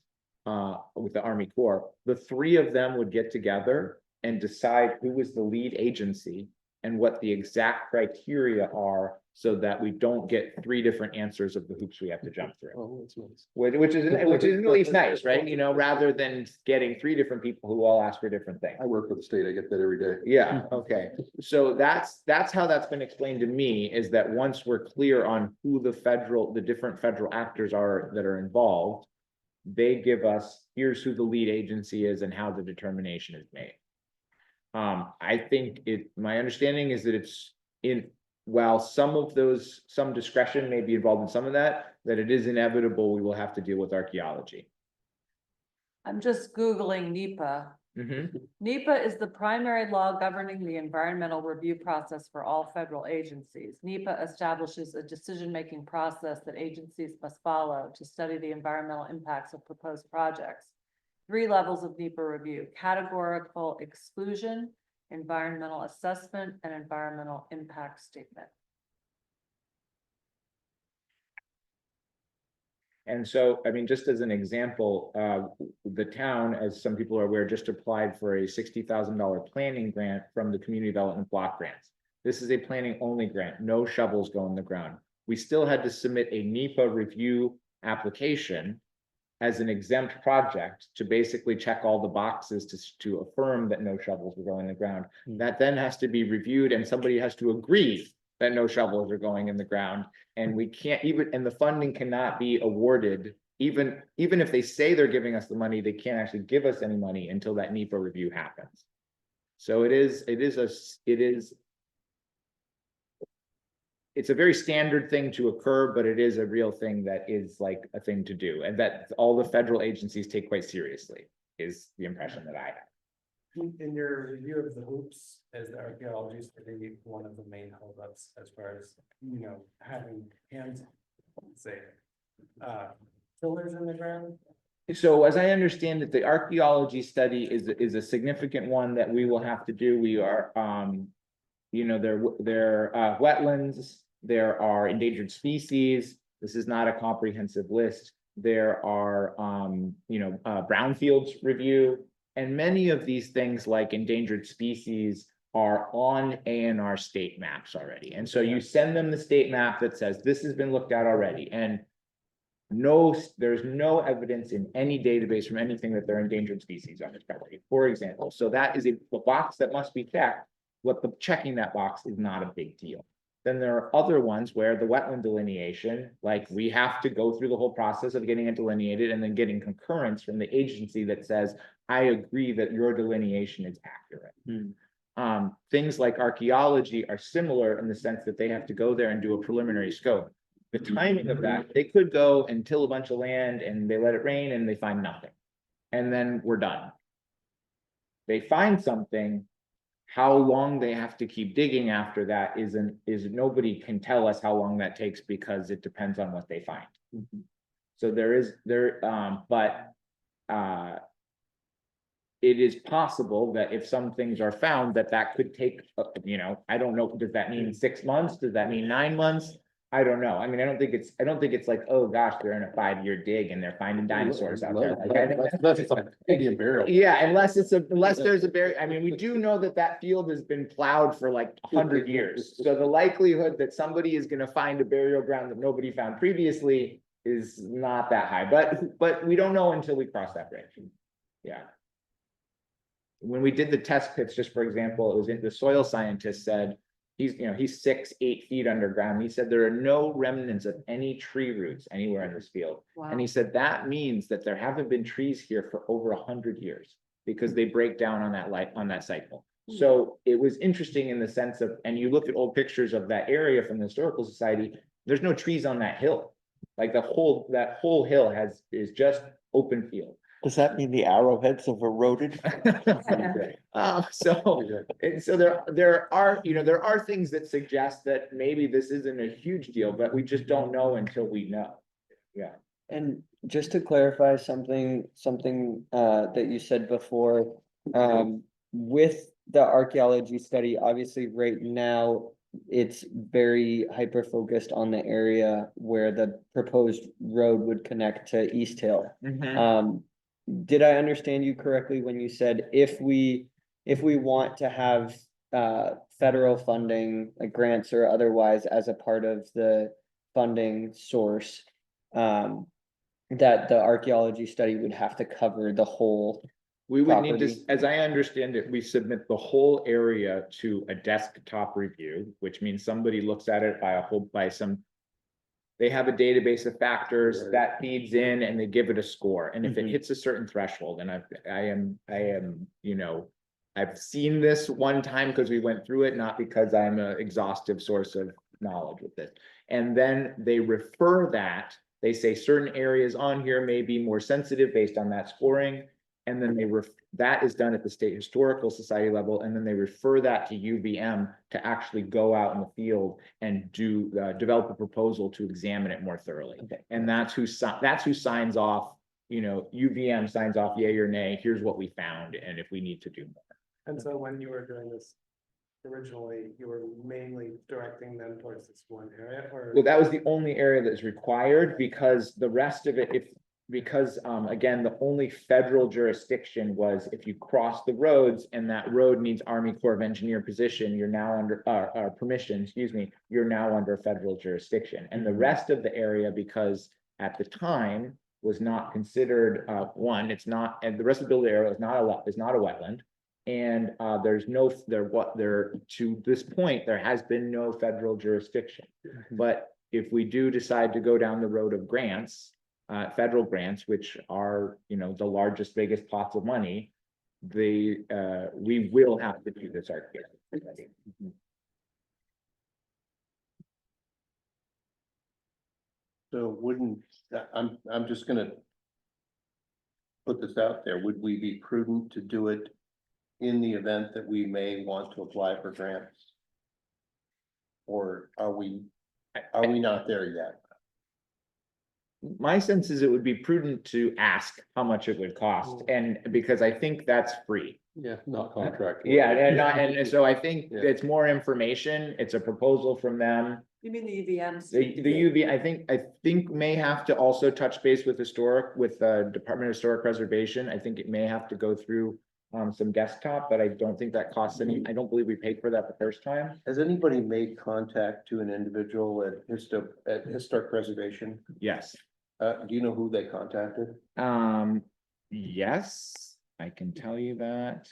with the Army Corps, the three of them would get together and decide who was the lead agency and what the exact criteria are so that we don't get three different answers of the hoops we have to jump through. Oh, that's nice. Which is really nice, right? You know, rather than getting three different people who all ask for different things. I work for the state, I get that every day. Yeah, okay. So that's how that's been explained to me, is that once we're clear on who the different federal actors are that are involved, they give us, here's who the lead agency is and how the determination is made. I think my understanding is that while some discretion may be involved in some of that it is inevitable we will have to deal with archaeology. I'm just Googling NEPA. NEPA is the primary law governing the environmental review process for all federal agencies. NEPA establishes a decision-making process that agencies must follow to study the environmental impacts of proposed projects. 3 levels of NEPA review: categorical exclusion, environmental assessment, and environmental impact statement. And so, I mean, just as an example, the town, as some people are aware, just applied for a $60,000 planning grant from the Community Development Block Grants. This is a planning only grant, no shovels go in the ground. We still had to submit a NEPA review application as an exempt project to basically check all the boxes to affirm that no shovels were going in the ground. That then has to be reviewed and somebody has to agree that no shovels are going in the ground. And we can't and the funding cannot be awarded, even if they say they're giving us the money, they can't actually give us any money until that NEPA review happens. So it's a very standard thing to occur, but it is a real thing that is like a thing to do, and that all the federal agencies take quite seriously, is the impression that I have. In your review of the hoops, is the archaeology study one of the main holdups as far as, you know, having hands, say, pillars in the ground? So as I understand it, the archaeology study is a significant one that we will have to do. We are, you know, there are wetlands, there are endangered species. This is not a comprehensive list. There are, you know, brownfields review, and many of these things like endangered species are on A&R state maps already. And so you send them the state map that says this has been looked at already, and there's no evidence in any database from anything that they're endangered species on this property, for example. So that is a box that must be checked. Checking that box is not a big deal. Then there are other ones where the wetland delineation, like we have to go through the whole process of getting it delineated and then getting concurrence from the agency that says, I agree that your delineation is accurate. Things like archaeology are similar in the sense that they have to go there and do a preliminary scope. The timing of that, they could go and till a bunch of land and they let it rain and they find nothing. And then we're done. They find something. How long they have to keep digging after that is nobody can tell us how long that takes, because it depends on what they find. So it is possible that if some things are found, that could take, you know, I don't know, does that mean 6 months? Does that mean 9 months? I don't know. I mean, I don't think it's like, oh gosh, they're in a 5-year dig and they're finding dinosaurs out there. That's a Indian burial. Yeah, unless there's a burial. I mean, we do know that field has been plowed for like 100 years. So the likelihood that somebody is going to find a burial ground that nobody found previously is not that high, but we don't know until we cross that bridge. Yeah. When we did the test pits, just for example, the soil scientist said, he's 6-8 feet underground. He said there are no remnants of any tree roots anywhere in this field. Wow. And he said that means that there haven't been trees here for over 100 years because they break down on that cycle. So it was interesting in the sense of, and you look at old pictures of that area from the Historical Society, there's no trees on that hill. Like that whole hill is just open field. Does that mean the arrowheads have eroded? So there are things that suggest that maybe this isn't a huge deal, but we just don't know until we know. Yeah. And just to clarify something that you said before, with the archaeology study, obviously right now it's very hyper focused on the area where the proposed road would connect to East Hill. Did I understand you correctly when you said if we want to have federal funding, like grants or otherwise, as a part of the funding source. That the archaeology study would have to cover the whole. We would need to, Property. as I understand it, we submit the whole area to a desktop review, which means somebody looks at it by some. They have a database of factors Right. that feeds in and they give it a score. And if it Mhm. hits a certain threshold, and I am, I've seen this one time because we went through it, not because I'm an exhaustive source of knowledge with it. And then they refer that, they say certain areas on here may be more sensitive based on that scoring. And then that is done at the State Historical Society level, and then they refer that to UVM to actually go out in the field and develop a proposal to examine it more thoroughly. Okay. And that's who signs off, UVM signs off yay or nay, here's what we found, and if we need to do more. And so when you were doing this originally, you were mainly directing them towards this one area, or? Well, that was the only area that's required, because the rest of it, again, the only federal jurisdiction was if you cross the roads and that road needs Army Corps of Engineer position, you're now under, permission, excuse me, you're now under federal jurisdiction. And the rest of the area, because at the time was not considered, and the rest of the building area is not a wetland. And to this point, there has been no federal jurisdiction. But if we do decide to go down the road of grants, federal grants, which are, the largest, biggest pots of money, we will have to do this archaeology. So I'm just gonna put this out there. Would we be prudent to do it in the event that we may want to apply for grants? Or are we not there yet? My sense is it would be prudent to ask how much it would cost, and because I think that's free. Yeah, not contract. Yeah, and so I think Yeah. it's more information, it's a proposal from them. You mean the EVMs? The UV, I think may have to also touch base with Department of Historic Preservation. I think it may have to go through some desktop, but I don't think that costs any, I don't believe we paid for that the first time. Has anybody made contact to an individual at Historic Preservation? Yes. Do you know who they contacted? Yes, I can tell you that.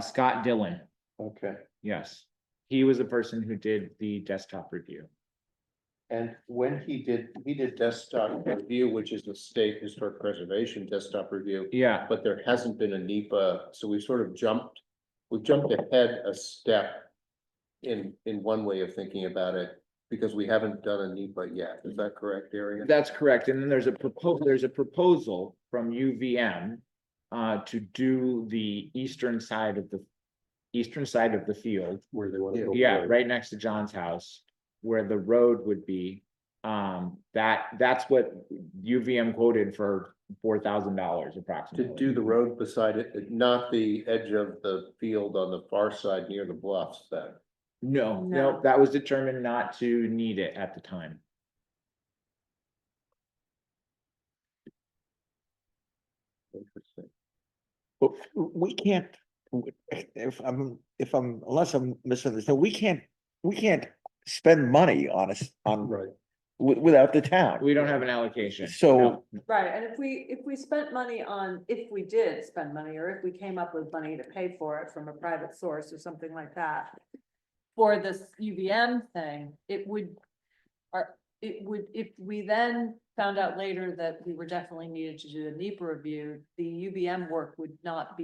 Scott Dillon, Okay, yes. He was the person who did the desktop review. and when he did desktop review, which is the State Historic Preservation desktop review, Yeah, but there hasn't been a NEPA, so we've sort of we've jumped ahead a step in one way of thinking about it, because we haven't done a NEPA yet. Is that correct, Arian? that's correct. And then there's a proposal from UVM to do the eastern side of the field. Where they want to go. Yeah, forward. right next to John's house, where the road would be. That's what UVM quoted for $4,000 To approximately. do the road beside it, not the edge of the field on the far side near the bluffs then. No, No. that was determined not to need it at the time. Interesting. But we can't, unless I'm misunderstanding, we can't spend money on Right. without the town. We don't have an allocation. So- no. Right, and if we spent money if we did spend money, or if we came up with money to pay for it from a private source or something like that. For this UVM thing, it would, if we then found out later that we were definitely needed to do a NEPA review, the UVM work would not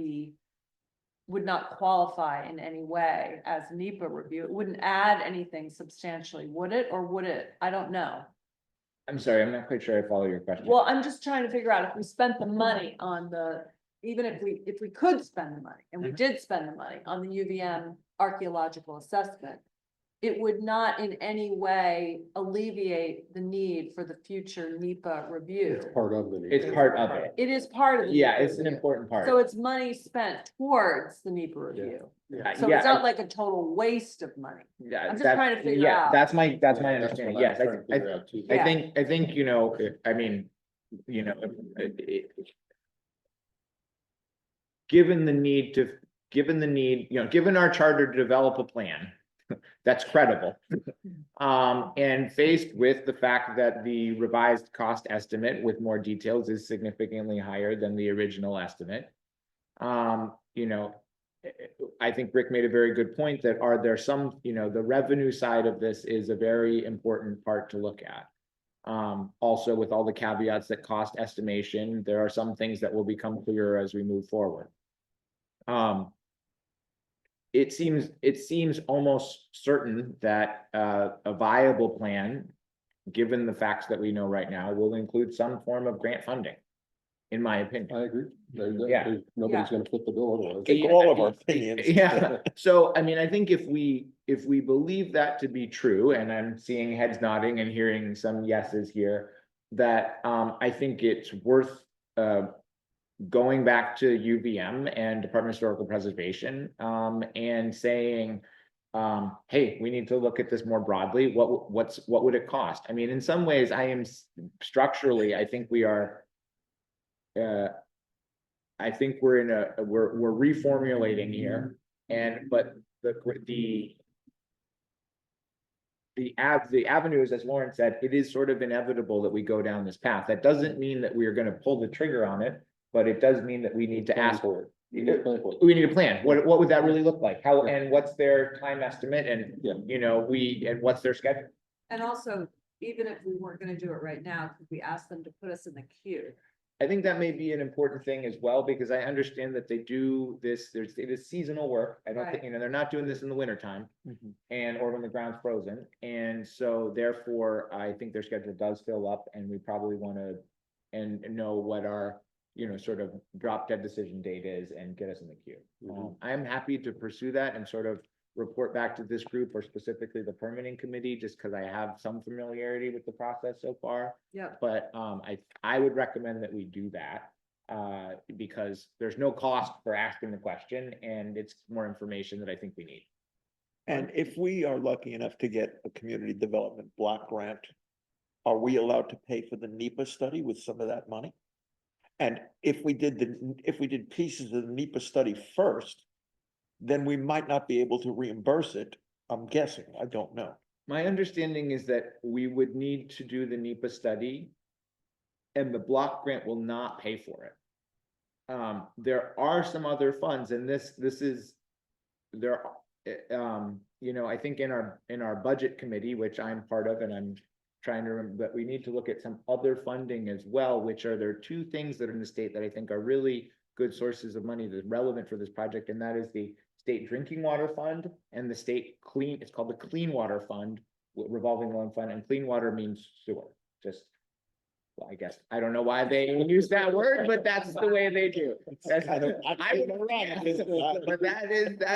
qualify in any way as NEPA review. It wouldn't add anything substantially, would it, or would it? I don't know. I'm sorry, I'm not quite sure I follow your question. Well, I'm just trying to figure out if we spent the money on even if we could spend the money, and we did spend the money on the UVM archaeological assessment, it would not in any way alleviate the need for the future NEPA review. It's part of the. It's part of it. It is part of the. Yeah, NEPA it's an review. important part. So it's money spent towards the NEPA review. So Yeah, it's not like a total waste of money. yeah, I'm just that- trying to figure yeah, out. That's my That's understanding. what I'm Yes, trying to figure out too. Yeah. I think, you know, I mean, you know, given the need, you know, given our charter to develop a plan that's credible. And faced with the fact that the revised cost estimate with more details is significantly higher than the original estimate. You know, I think Rick made a very good point that are there some, you know, the revenue side of this is a very important part to look at. Also with all the caveats that cost estimation, there are some things that will become clearer as we move forward. It seems almost certain that a viable plan, given the facts that we know right now, will include some form of grant funding, in my opinion. I agree. Yeah. Nobody's gonna flip the bill otherwise. Take all of our opinions. Yeah, so I mean, I think if we believe that to be true, and I'm seeing heads nodding and hearing some yeses here, that I think it's worth going back to UVM and Department of Historical Preservation and saying, hey, we need to look at this more broadly. What would it cost? I mean, in some ways, I am structurally, I think we are. I think we're in we're reformulating here, but the avenues, as Lauren said, it is sort of inevitable that we go down this path. That doesn't mean that we are going to pull the trigger on it, but it does mean that we need to ask for it. We need a plan. What would that really look like? How, and what's their time estimate? And, you know, and what's their schedule? And also, even if we weren't gonna do it right now, could we ask them to put us in the queue? I think that may be an important thing as well, because I understand that they do this, it is seasonal work. I don't think, Right. you know, they're not doing this in the winter time or when the ground's frozen. And so therefore, I think their schedule does fill up and we probably want to and know what our, you know, sort of drop dead decision date is and get us in the queue. I'm happy to pursue that and sort of report back to this group or specifically the permitting committee, just because I have some familiarity with the process so far. Yeah. But I would recommend that we do that because there's no cost for asking the question and it's more information that I think we need. And if we are lucky enough to get a community development block grant, are we allowed to pay for the NEPA study with some of that money? And if we did pieces of the NEPA study first, then we might not be able to reimburse it. I'm guessing, I don't know. My understanding is that we would need to do the NEPA study and the block grant will not pay for it. There are some other funds and this is, there, you know, I think in our budget committee, which I'm part of, and I'm trying to remember, but we need to look at some other funding as well, which are there two things that are in the state that I think are really good sources of money that's relevant for this project, and that is the state drinking water fund and the state it's called the Clean Water Fund, revolving loan fund, and clean water means sewer. Just, well, I guess, I don't know why they use that word, but that's the way they do. That's, but that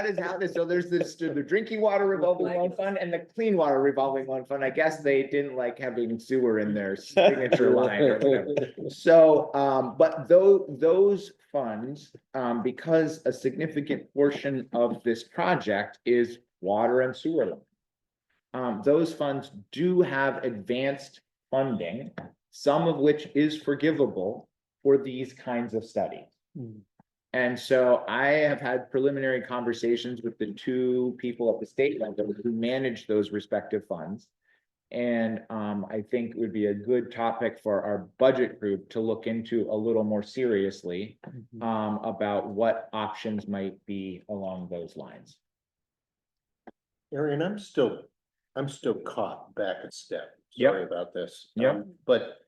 is how it is. So there's the drinking water revolving loan fund and the clean water revolving loan fund. I guess they didn't like having sewer in their signature line or whatever. So, but those funds, because a significant portion of this project is water and sewer line. Those funds do have advanced funding, some of which is forgivable for these kinds of studies. And so I have had preliminary conversations with the two people at the state level who manage those respective funds. And I think it would be a good topic for our budget group to look into a little more seriously about what options might be along those lines. Arian, I'm still caught back a step. Yep. Sorry about this. Yep. But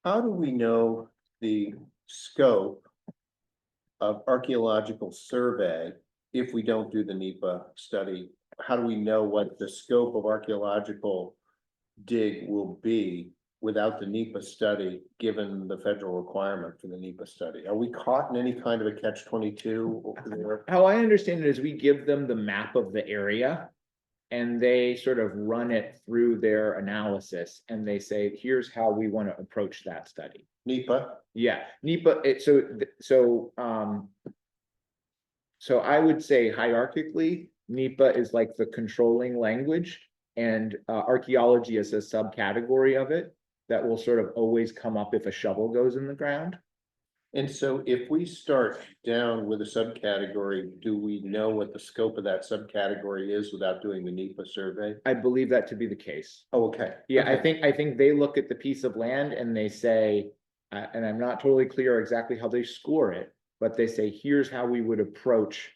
how do we know the scope of archaeological survey if we don't do the NEPA study? How do we know what the scope of archaeological dig will be without the NEPA study, given the federal requirement for the NEPA study? Are we caught in any kind of a catch-22 over there? How I understand it is we give them the map of the area. and they sort of run it through their analysis, and they say, here's how we want to approach that study. NEPA, Yeah, NEPA, so I would say hierarchically, NEPA is like the controlling language, and archaeology is a subcategory of it that will sort of always come up if a shovel goes in the ground. and so if we start down with a subcategory, do we know what the scope of that subcategory is without doing the NEPA survey? I believe that to be the case. Oh, okay. Yeah, Okay. I think they look at the piece of land and they say, and I'm not totally clear exactly how they score it, but they say, here's how we would approach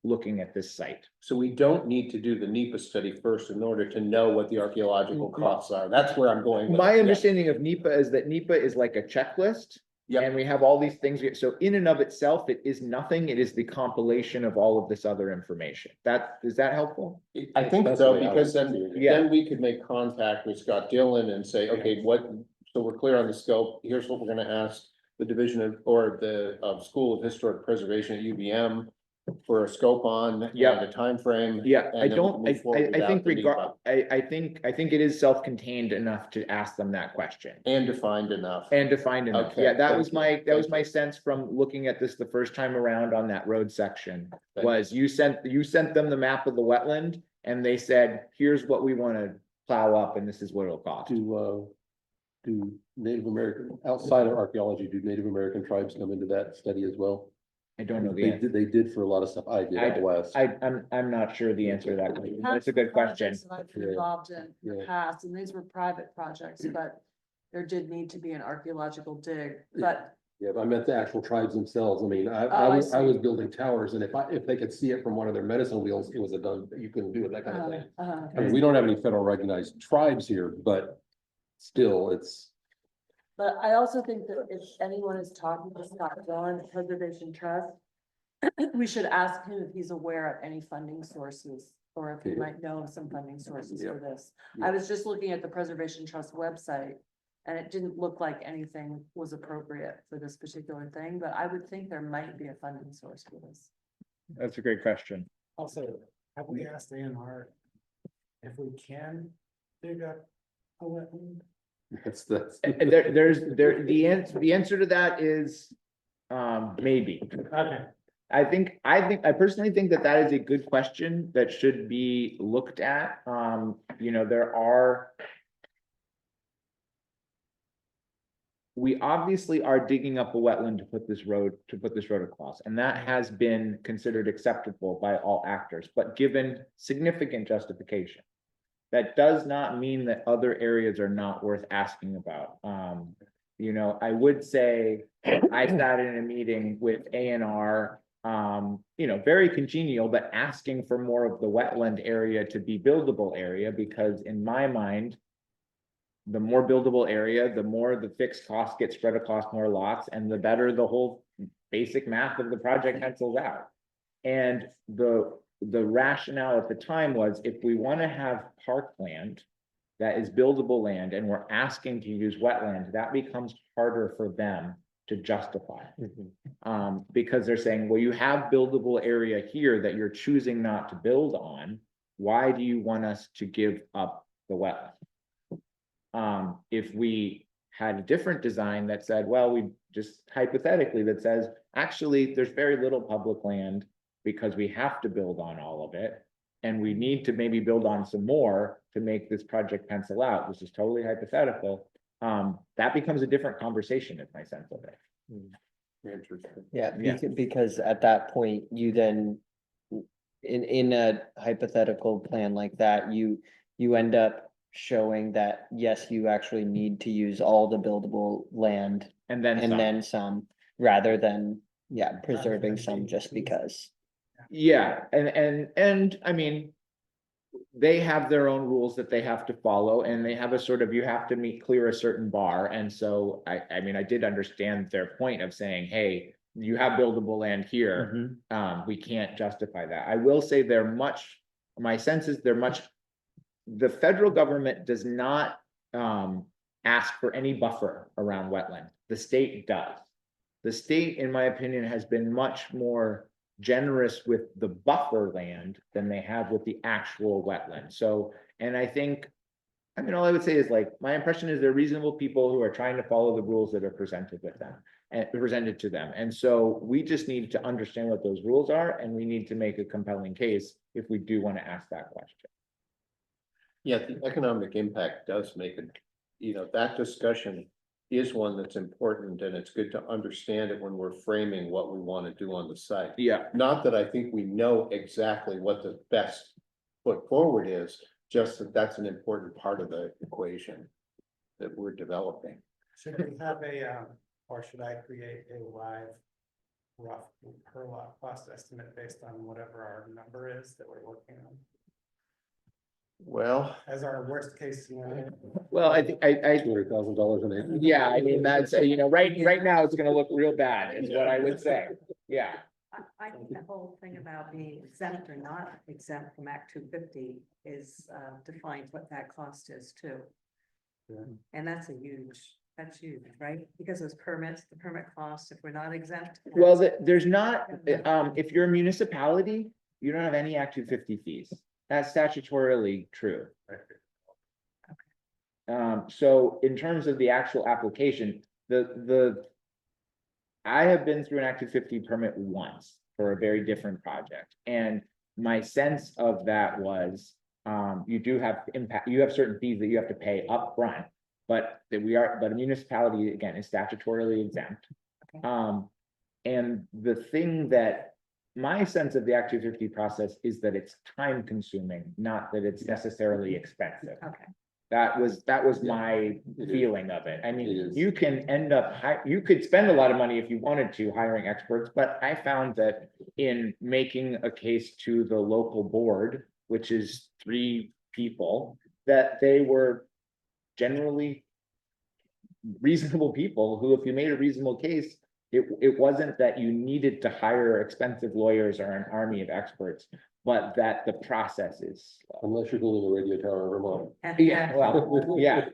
looking at this site. So we don't need to do the NEPA study first in order to know what the archaeological costs are. That's where I'm going. with it. My Yeah. understanding of NEPA is that NEPA is like a checklist. Yep. And we have all these things, so in and of itself, it is nothing, it is the compilation of all of this other information. Is that helpful? I think That's so, the way I because would then, see it. Yeah. then we could make contact with Scott Dillon and say, okay, so we're clear on the scope, here's what we're gonna ask the Division of, or the, School of Historic Preservation at UVM for a scope on. Yeah. And a timeframe. Yeah, and I then don't, move forward I think without the NEPA. I think it is self-contained enough to ask them that question. And defined enough. And defined enough, Okay, yeah, that thank was you, my thank my you. sense from looking at this the first time around on that road section. Thank Was you sent them the map of the wetland, and they said, here's what we wanna plow up, and this is what it'll cost. Do Native American, outside of archaeology, do Native American tribes come into that study as well? I don't know the They answer. did, they did for a lot of stuff I did out west. I'm not sure the answer to that question. That's a good question. Projects that I've been Yeah. involved in the Yeah. past, and these were private projects, but there did need to be an archaeological dig, but Yeah, but I meant the actual tribes themselves. I mean, I I was see. building towers, and if they could see it from one of their medicine wheels, it was a done, you couldn't do it, that kind of thing. I mean, we don't have any federal recognized tribes here, but still, it's. But I also think that if anyone is talking to Scott Dillon, Preservation Trust, we should ask him if he's aware of any funding sources, or if he Yeah. might know of some funding sources Yeah. for this. Yeah. I was just looking at the Preservation Trust website, and it didn't look like anything was appropriate for this particular thing, but I would think there might be a funding source for this. That's a great question. Also, have we asked ANR if we can dig up a wetland? That's. And the answer to that is, maybe. Okay. I personally think that that is a good question that should be looked at. We obviously are digging up a wetland to put this road across, and that has been considered acceptable by all actors, but given significant justification. That does not mean that other areas are not worth asking about. I would say I sat in a meeting with ANR, very congenial, but asking for more of the wetland area to be buildable area, because in my mind, the more buildable area, the more the fixed costs get spread across more lots, and the better the whole basic math of the project pencils out. And the rationale at the time was, if we want to have parkland that is buildable land and we're asking to use wetland, that becomes harder for them to justify. Because they're saying, well, you have buildable area here that you're choosing not to build on. Why do you want us to give up the wetland? If we had a different design that said, well, we just hypothetically that says, actually, there's very little public land because we have to build on all of it. And we need to maybe build on some more to make this project pencil out. This is totally hypothetical. That becomes a different conversation, is my sense of it. Interesting. Yeah, Yeah. because at that point, you then, in a hypothetical plan like that, you end up showing that, yes, you actually need to use all the buildable land And then and some. then some, rather than, preserving some just because. Yeah, and I mean, they have their own rules that they have to follow, and they have a sort of, you have to clear a certain bar. And so I mean, I did understand their point of saying, hey, you have buildable land here. We can't justify that. I will say my sense is the federal government does not ask for any buffer around wetland. The state does. The state, in my opinion, has been much more generous with the buffer land than they have with the actual wetland. So, and I think, I mean, all I would say is like, my impression is they're reasonable people who are trying to follow the rules that are presented with them and presented to them. And so we just need to understand what those rules are, and we need to make a compelling case if we do want to ask that question. Yeah, the economic impact does make it, that discussion is one that's important, and it's good to understand it when we're framing what we want to do on the site. Yeah. Not that I think we know exactly what the best foot forward is, just that that's an important part of the equation that we're developing. Should we have or should I create a live rough per lot cost estimate based on whatever our number is that we're working on Well, as our worst case scenario? Well, I think, $200,000 an acre. yeah, I mean, that's, right now, it's gonna look real bad, is what I would say. Yeah. I think the whole thing about being exempt or not exempt from Act 250 is defines what that cost is too. Yeah. And that's huge, right? Because those permits, the permit costs, if we're not exempt. Well, there's not, if you're a municipality, you don't have any Act 250 fees. That's statutorily true. So in terms of the actual application, I have been through an Act 250 permit once for a very different project, and my sense of that was, you do have impact, you have certain fees that you have to pay up front, but a municipality, again, is statutorily exempt. Okay. And the thing that my sense of the Act 250 process is that it's time consuming, not that it's necessarily expensive. Okay. That was my It is. feeling of it. I It mean, is. you can end up, you could spend a lot of money if you wanted to hiring experts, but I found that in making a case to the local board, which is 3 people, that they were generally reasonable people who, if you made a reasonable case, it wasn't that you needed to hire expensive lawyers or an army of experts, but that the process is slow. Unless you're building a radio tower in Vermont. Yeah, well, yeah.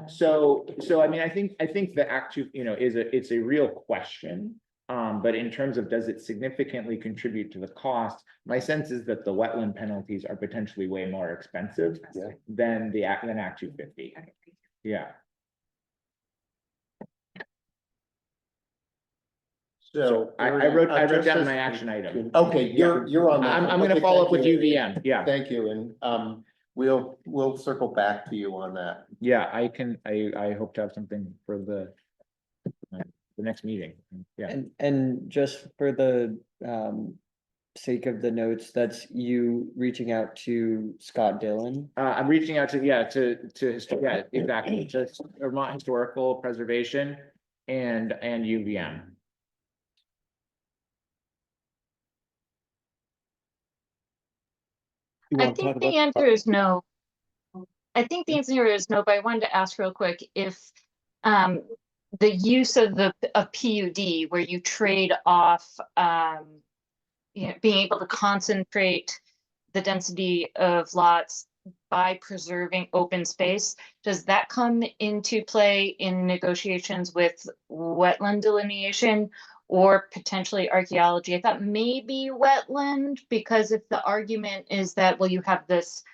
So I mean, I think the Act 2, it's a real question. But in terms of does it significantly contribute to the cost, my sense is that the wetland penalties are potentially way more expensive Yeah. than Act 250. Yeah. so. I wrote just down as- my action item. Okay, you're on that. I'm gonna Okay, follow up thank with you. UVM. Yeah. Thank you, and we'll circle back to you on that. Yeah, I hope to have something for the next meeting. Yeah. And just for the sake of the notes, that's you reaching out to Scott Dillon. I'm reaching out to exactly, to Vermont Historical Preservation and UVM. I think the answer is no. I think the answer is no, but I wanted to ask real quick if the use of a PUD where you trade off being able to concentrate the density of lots by preserving open space, does that come into play in negotiations with wetland delineation or potentially archaeology? I thought maybe wetland, because if the argument is that, well, you have this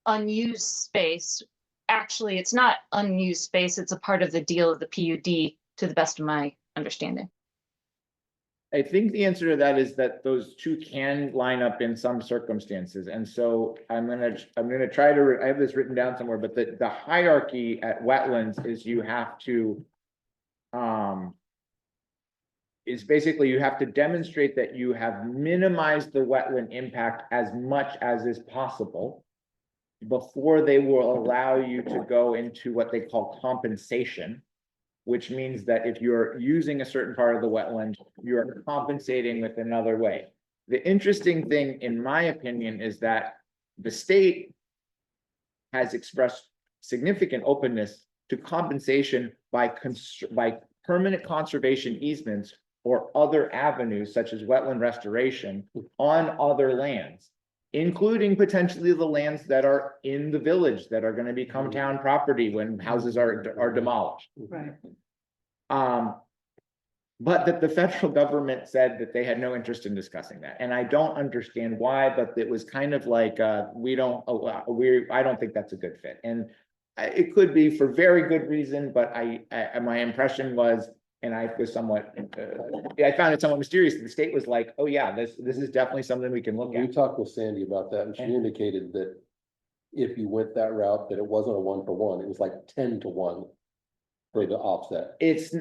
unused space, actually it's not unused space, it's a part of the deal of the PUD, to the best of my understanding. I think the answer to that is that those two can line up in some circumstances. And so I'm gonna try to, I have this written down somewhere, but the hierarchy at wetlands is you have to, is basically you have to demonstrate that you have minimized the wetland impact as much as is possible before they will allow you to go into what they call compensation, which means that if you're using a certain part of the wetland, you're compensating with another way. The interesting thing, in my opinion, is that the state has expressed significant openness to compensation by permanent conservation easements or other avenues such as wetland restoration on other lands, including potentially the lands that are in the village that are going to become town property when houses are demolished. Right. But that the federal government said that they had no interest in discussing that, and I don't understand why, but it was kind of like, we don't, I don't think that's a good fit, and it could be for very good reason, but my impression was, and I was somewhat, I found it somewhat mysterious, the state was like, oh yeah, this is definitely something we can look We at. talked with Sandy about that, and she indicated that if you went that route, that it wasn't a 1-for-1, it was like 10-to-1 for the offset. It's,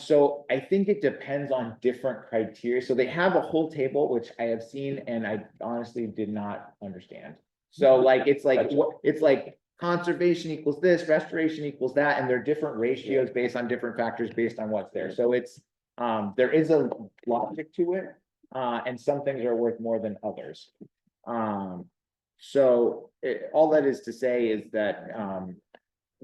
so I think it depends on different criteria. So they have a whole table, which I have seen and I honestly did not understand. So like, it's like, it's like conservation equals this, restoration equals that, and there are different ratios based on different factors based on what's there. So it's, there is a logic to it, and some things are worth more than others. So all that is to say is that,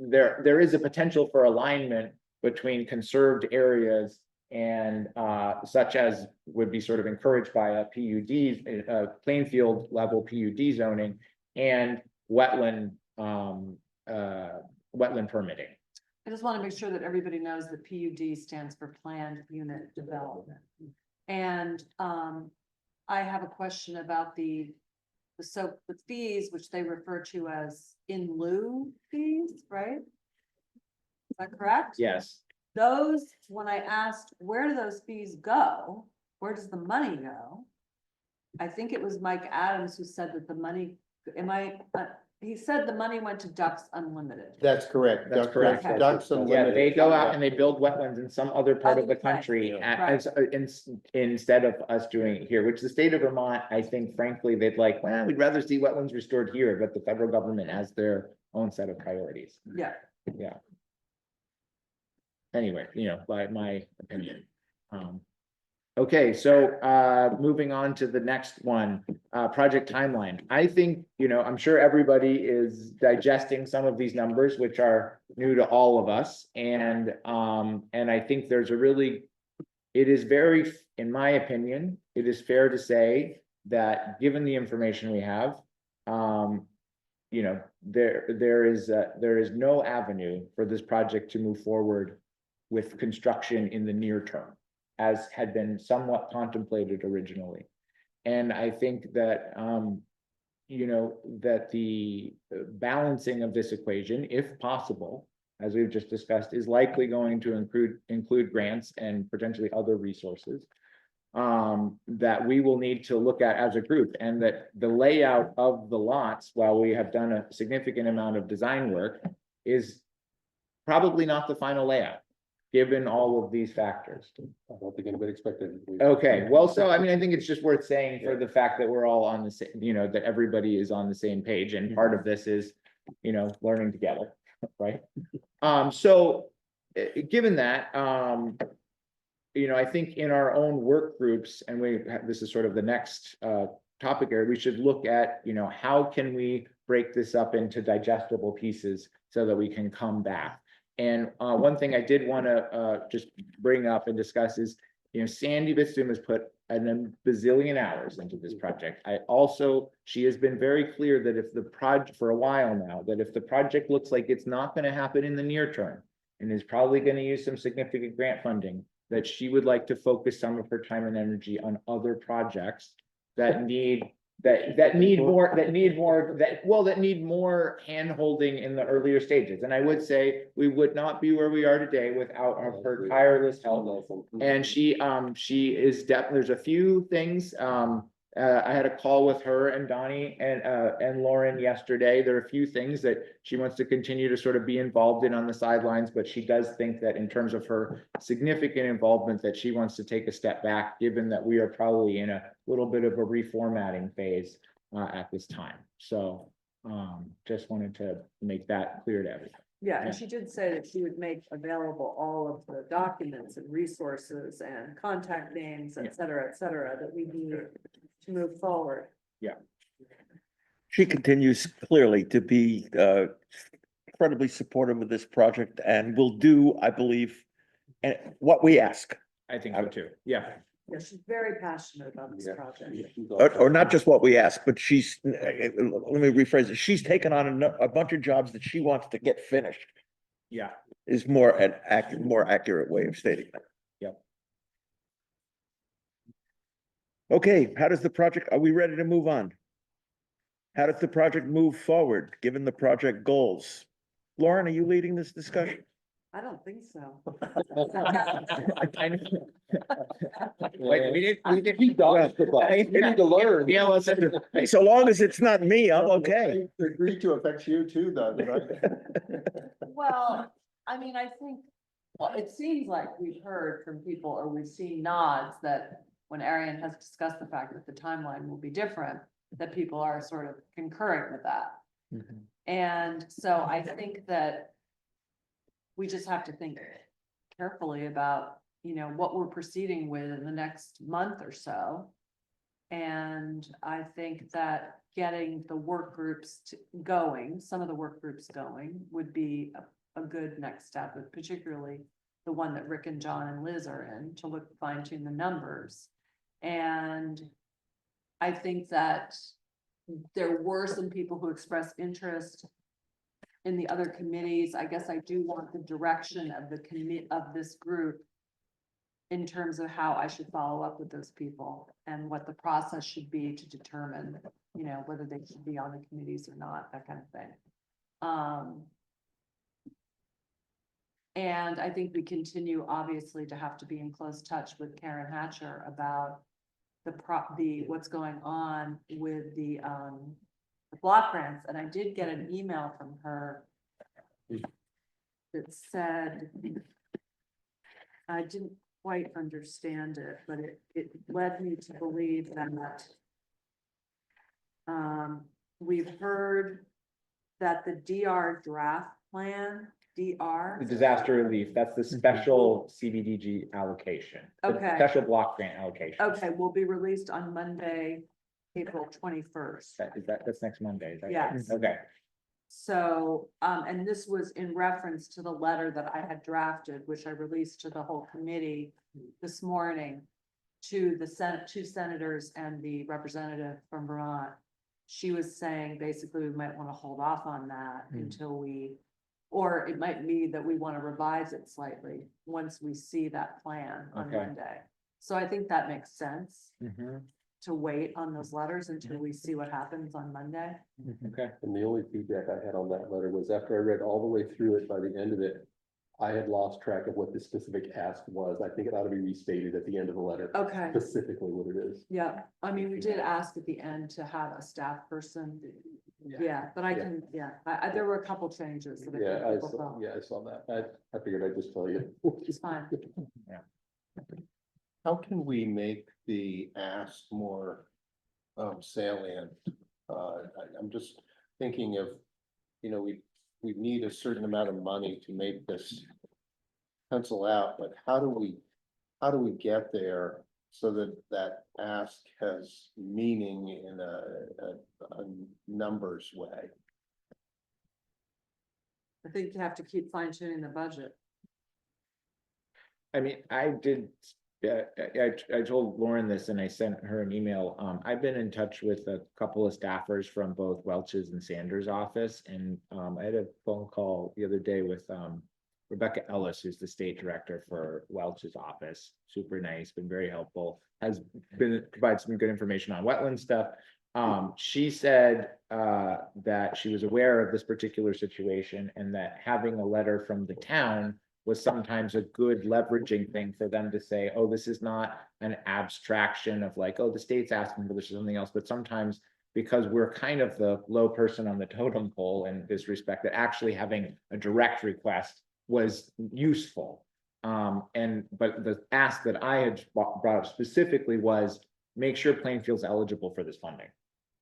there is a potential for alignment between conserved areas and such as would be sort of encouraged by a PUD, plain field level PUD zoning and wetland permitting. I just want to make sure that everybody knows that PUD stands for Planned Unit Development. And I have a question about the fees, which they refer to as in lieu fees, right? Is that correct? Yes. Those, when I asked, where do those fees go? Where does the money go? I think it was Mike Adams who said that the money, he said the money went to Ducks Unlimited. That's correct. That's correct. Ducks Yeah, Unlimited. they go out and they build wetlands in some other part of the country instead of us doing it here, which the state of Vermont, I think frankly, they'd like, well, we'd rather see wetlands restored here, but the federal government has their own set of priorities. Yeah. Yeah. Anyway, by my opinion. Okay, so moving on to the next one, project timeline. I think, I'm sure everybody is digesting some of these numbers, which are new to all of us. And I think there's it is very, in my opinion, it is fair to say that given the information we have, there is no avenue for this project to move forward with construction in the near term, as had been somewhat contemplated originally. And I think that, that the balancing of this equation, if possible, as we've just discussed, is likely going to include grants and potentially other resources that we will need to look at as a group, and that the layout of the lots, while we have done a significant amount of design work, is probably not the final layout, given all of these factors. I don't think anybody expected it. Okay, well, so I mean, I think it's just worth saying for the fact that we're all on the same, that everybody is on the same page, and part of this is, learning together, right? So given that, I think in our own work groups, and this is sort of the next topic area, we should look at, how can we break this up into digestible pieces so that we can come back. And one thing I did want to just bring up and discuss is, Sandy Bitsum has put a bazillion hours into this project. She has been very clear that if the project, for a while now, that if the project looks like it's not going to happen in the near term and is probably going to use some significant grant funding, that she would like to focus some of her time and energy on other projects that need more hand-holding in the earlier stages. And I would say we would not be where we are today without her tireless help. And she is definitely, there's a few things, I had a call with her and Donnie and Lauren yesterday. There are a few things that she wants to continue to sort of be involved in on the sidelines, but she does think that in terms of her significant involvement, that she wants to take a step back, given that we are probably in a little bit of a reformatting phase at this time. So just wanted to make that clear to everyone. Yeah, and she did say that she would make available all of the documents and resources and contact names, et cetera, that we need to move forward. Yeah. She continues clearly to be incredibly supportive of this project and will do, I believe, what we ask. I think so too. Yeah. Yeah, she's very passionate about this project. Or not just what we ask, but let me rephrase it. She's taken on a bunch of jobs that she wants to get finished. Yeah. Is more accurate way of stating that. Yep. Okay, how does the project, are we ready to move on? How does the project move forward, given the project goals? Lauren, are you leading this discussion? I don't think so. Wait, we didn't. We need to learn. Yeah, well, so- Hey, so long as it's not me, I'm okay. Agree to affect you too, though, right? Well, I mean, I think, well, it seems like we've heard from people or we've seen nods that when Arian has discussed the fact that the timeline will be different, that people are sort of concurring with that. And so I think that we just have to think carefully about, you know, what we're proceeding with in the next month or so. And I think that getting the work groups going, some of the work groups going would be a good next step, but particularly the one that Rick and John and Liz are in to look fine tune the numbers. And I think that there were some people who expressed interest in the other committees. I guess I do want the direction of of this group in terms of how I should follow up with those people and what the process should be to determine, you know, whether they should be on the committees or not, that kind of thing. And I think we continue obviously to have to be in close touch with Karen Hatcher about what's going on with the block grants. And I did get an email from her that said, I didn't quite understand it, but it led me to believe that we've heard that the DR draft plan, DR. The disaster relief, that's the special CBDG allocation. the Okay. Special block grant allocation. Okay, will be released on Monday, April 21st. That's next Monday, is that? Yes. Okay, So, and this was in reference to the letter that I had drafted, which I released to the whole committee this morning to the Senate, two senators and the representative from Vermont. She was saying basically we might want to hold off on that until or it might be that we want to revise it slightly once we see that plan on Okay. Monday. So I think that makes sense Mhm. to wait on those letters until we see what happens on Monday. Okay, And the only feedback I had on that letter was after I read all the way through it, by the end of it, I had lost track of what the specific ask was. I think it ought to be restated at the end of the letter, Okay. specifically what it is. Yeah, I mean, we did ask at the end to have a staff person. Yeah, but I can, there were a couple changes that I Yeah, think people thought. I saw that. I figured I'd just tell you. It's fine. How can we make the ask more salient? I'm just thinking of, you know, we need a certain amount of money to make this pencil out, but how do we get there so that that ask has meaning in a numbers way? I think you have to keep fine tuning the budget. I mean, I did, I told Lauren this and I sent her an email. I've been in touch with a couple of staffers from both Welch's and Sanders' office. And I had a phone call the other day with Rebecca Ellis, who's the state director for Welch's office. Super nice, been very helpful, has been provided some good information on wetland stuff. She said that she was aware of this particular situation and that having a letter from the town was sometimes a good leveraging thing for them to say, oh, this is not an abstraction of like, oh, the state's asking for this or something else, but sometimes because we're kind of the low person on the totem pole in this respect, that actually having a direct request was useful. But the ask that I had brought up specifically was make sure Plainfield's eligible for this funding.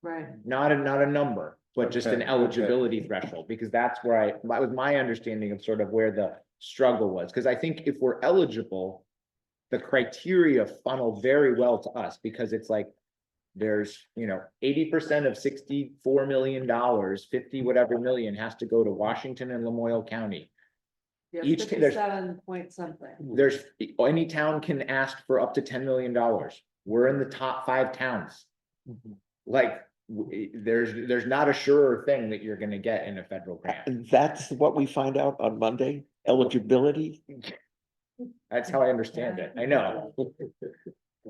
Right. Not a number, but just an Okay, eligibility threshold, because that's where that was my understanding of sort of where the struggle was. Because I think if we're eligible, the criteria funnel very well to us, because it's like, there's, 80% of $64 million, 50 whatever million has to go to Washington and Lamoille County. Yeah, Each t- there's- 57 point something. There's, any town can ask for up to $10 million. We're in the top 5 towns. Like, there's not a surer thing that you're gonna get in a federal grant. And that's what we find out on Monday, eligibility. That's how I understand it. I know.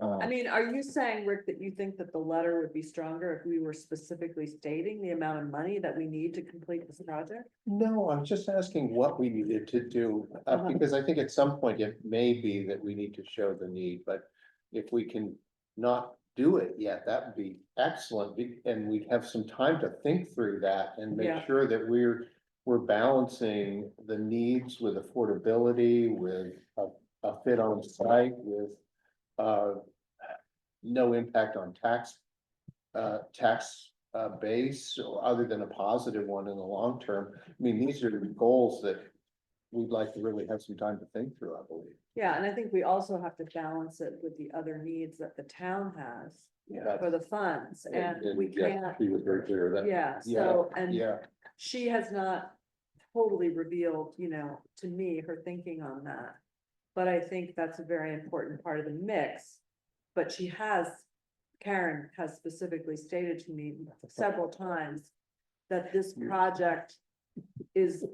I mean, are you saying, Rick, that you think that the letter would be stronger if we were specifically stating the amount of money that we need to complete this project? No, I'm just asking what we needed to do, because I think at some point it may be that we need to show the need, but if we can not do it yet, that would be excellent, and we'd have some time to think through that and make Yeah. sure that we're balancing the needs with affordability, with a fit on site, with no impact on tax base, or other than a positive one in the long term. I mean, these are the goals that we'd like to really have some time to think through, I believe. Yeah, and I think we also have to balance it with the other needs that the town has for the funds, and we yeah, can't, She was very clear of that. yeah, so, and Yeah, she has not totally revealed, you know, to me, her thinking on that. But I think that's a very important part of the mix, but Karen has specifically stated to me several times that this project is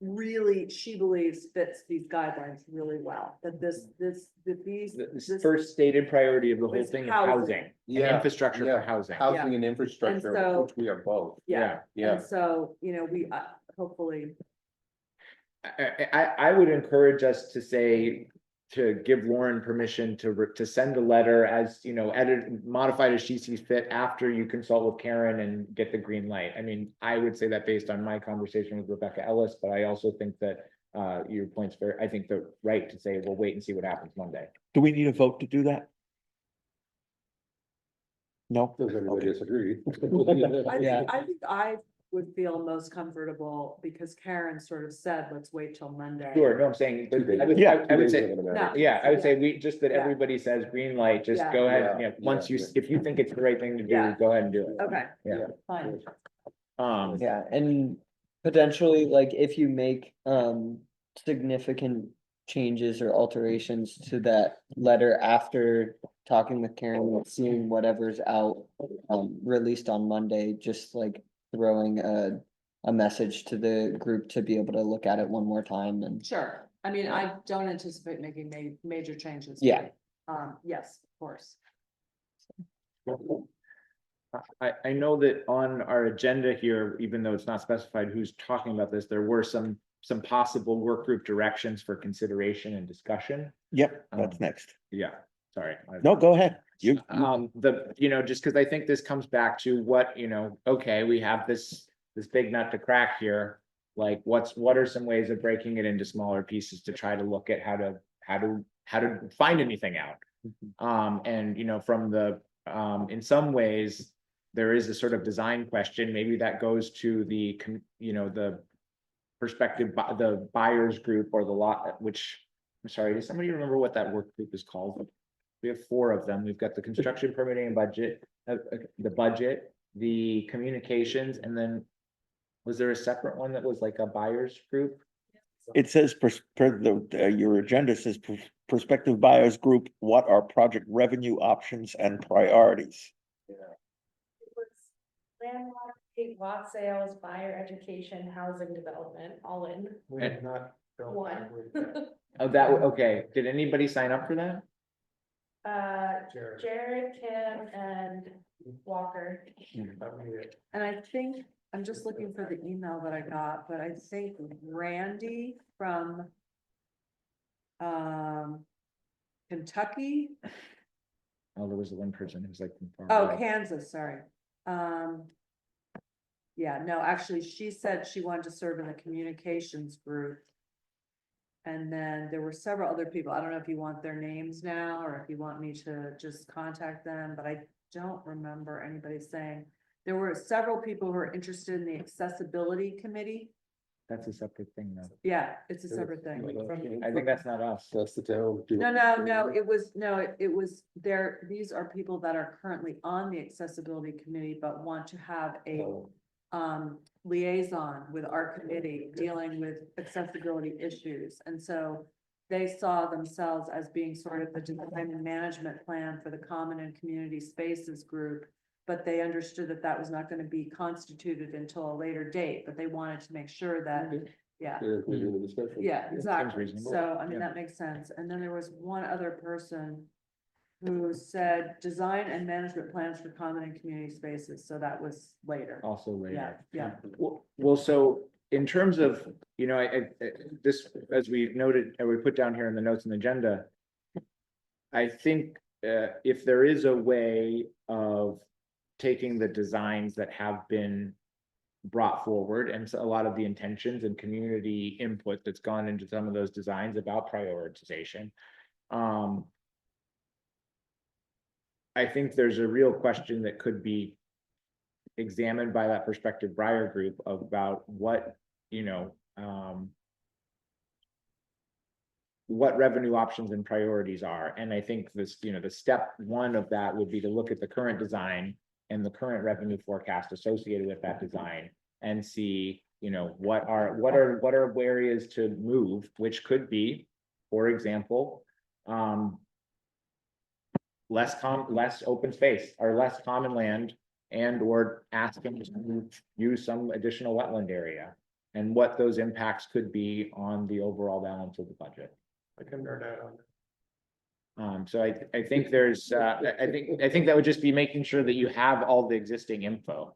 really, she believes fits these guidelines really well, that The first stated priority of the whole is thing is housing. housing and Yeah, infrastructure yeah. for housing. housing and infrastructure, so- which we are both. Yeah, Yeah. and so, you know, we hopefully, I would encourage us to say, to give Lauren permission to send a letter as, you know, modified as she sees fit after you consult with Karen and get the green light. I mean, I would say that based on my conversation with Rebecca Ellis, but I also think that your point's fair. I think the right to say, we'll wait and see what happens Monday. Do we need a vote to do that? No? Does everybody disagree? I think I would feel most comfortable because Karen sort of said, let's wait till Monday. Sure, no, I'm saying, I would, Yeah. I would say, No. yeah, I would say we, just that Yeah. everybody says green light, just Yeah. go ahead, Yeah, you know, once you, yeah. if you think it's the right thing to do, Yeah. go ahead and do it. Okay. Yeah. Fine. Yeah, and potentially, like, if you make significant changes or alterations to that letter after talking with Karen and seeing whatever's out released on Monday, just like throwing a message to the group to be able to look at it one more time and Sure. I mean, I don't anticipate making major changes. Yeah. Yes, of course. I know that on our agenda here, even though it's not specified who's talking about this, there were some possible work group directions for consideration and discussion. Yep, that's next. Yeah, sorry. No, go ahead. You, You know, just because I think this comes back to what, you know, okay, we have this big nut to crack here. Like, what are some ways of breaking it into smaller pieces to try to look at how to find anything out? And you know, from the in some ways, there is a sort of design question. Maybe that goes to the perspective, the buyers group or the lot, which, I'm sorry, does somebody remember what that work group is called? We have 4 of them. We've got the construction permitting and budget, the budget, the communications, and then was there a separate one that was like a buyers group? it says, your agenda says prospective buyers group, what are project revenue options and priorities? It was land marketing, lot sales, buyer education, housing development, all in We have not. built one. Oh, okay. Did anybody sign up for that? Jared. Jared, Kim, and Walker. And I think, I'm just looking for the email that I got, but I think Randy from Kentucky, Oh, there was the one person who was like. from far oh, away. Kansas, sorry. Yeah, no, actually, she said she wanted to serve in the communications group. And then there were several other people. I don't know if you want their names now, or if you want me to just contact them, but I don't remember anybody saying. There were several people who were interested in the accessibility committee. That's a separate thing though. Yeah, it's a separate thing. I think that's not us. That's the town. No, it was there, these are people that are currently on the accessibility committee, but want to have a liaison with our committee dealing with accessibility issues. And so they saw themselves as being sort of the design and management plan for the common and community spaces group. But they understood that that was not going to be constituted until a later date, but they wanted to make sure that, yeah. Yeah, exactly. reasonable. So, I mean, Yeah. that makes sense. And then there was one other person who said design and management plans for common and community spaces, so that was later. Also later. Yeah. Well, so in terms of, you know, this, as we noted, and we put down here in the notes and agenda. I think if there is a way of taking the designs that have been brought forward and so a lot of the intentions and community input that's gone into some of those designs about prioritization. I think there's a real question that could be examined by that prospective Breyer group about what, you know, what revenue options and priorities are. And I think this, you know, the step one of that would be to look at the current design and the current revenue forecast associated with that design and see, you know, what are areas to move, which could be, for example, less open space or less common land, and or ask them to use some additional wetland area, and what those impacts could be on the overall balance of the budget. I can nerd out on it. So I think there's I think that would just be making sure that you have all the existing info.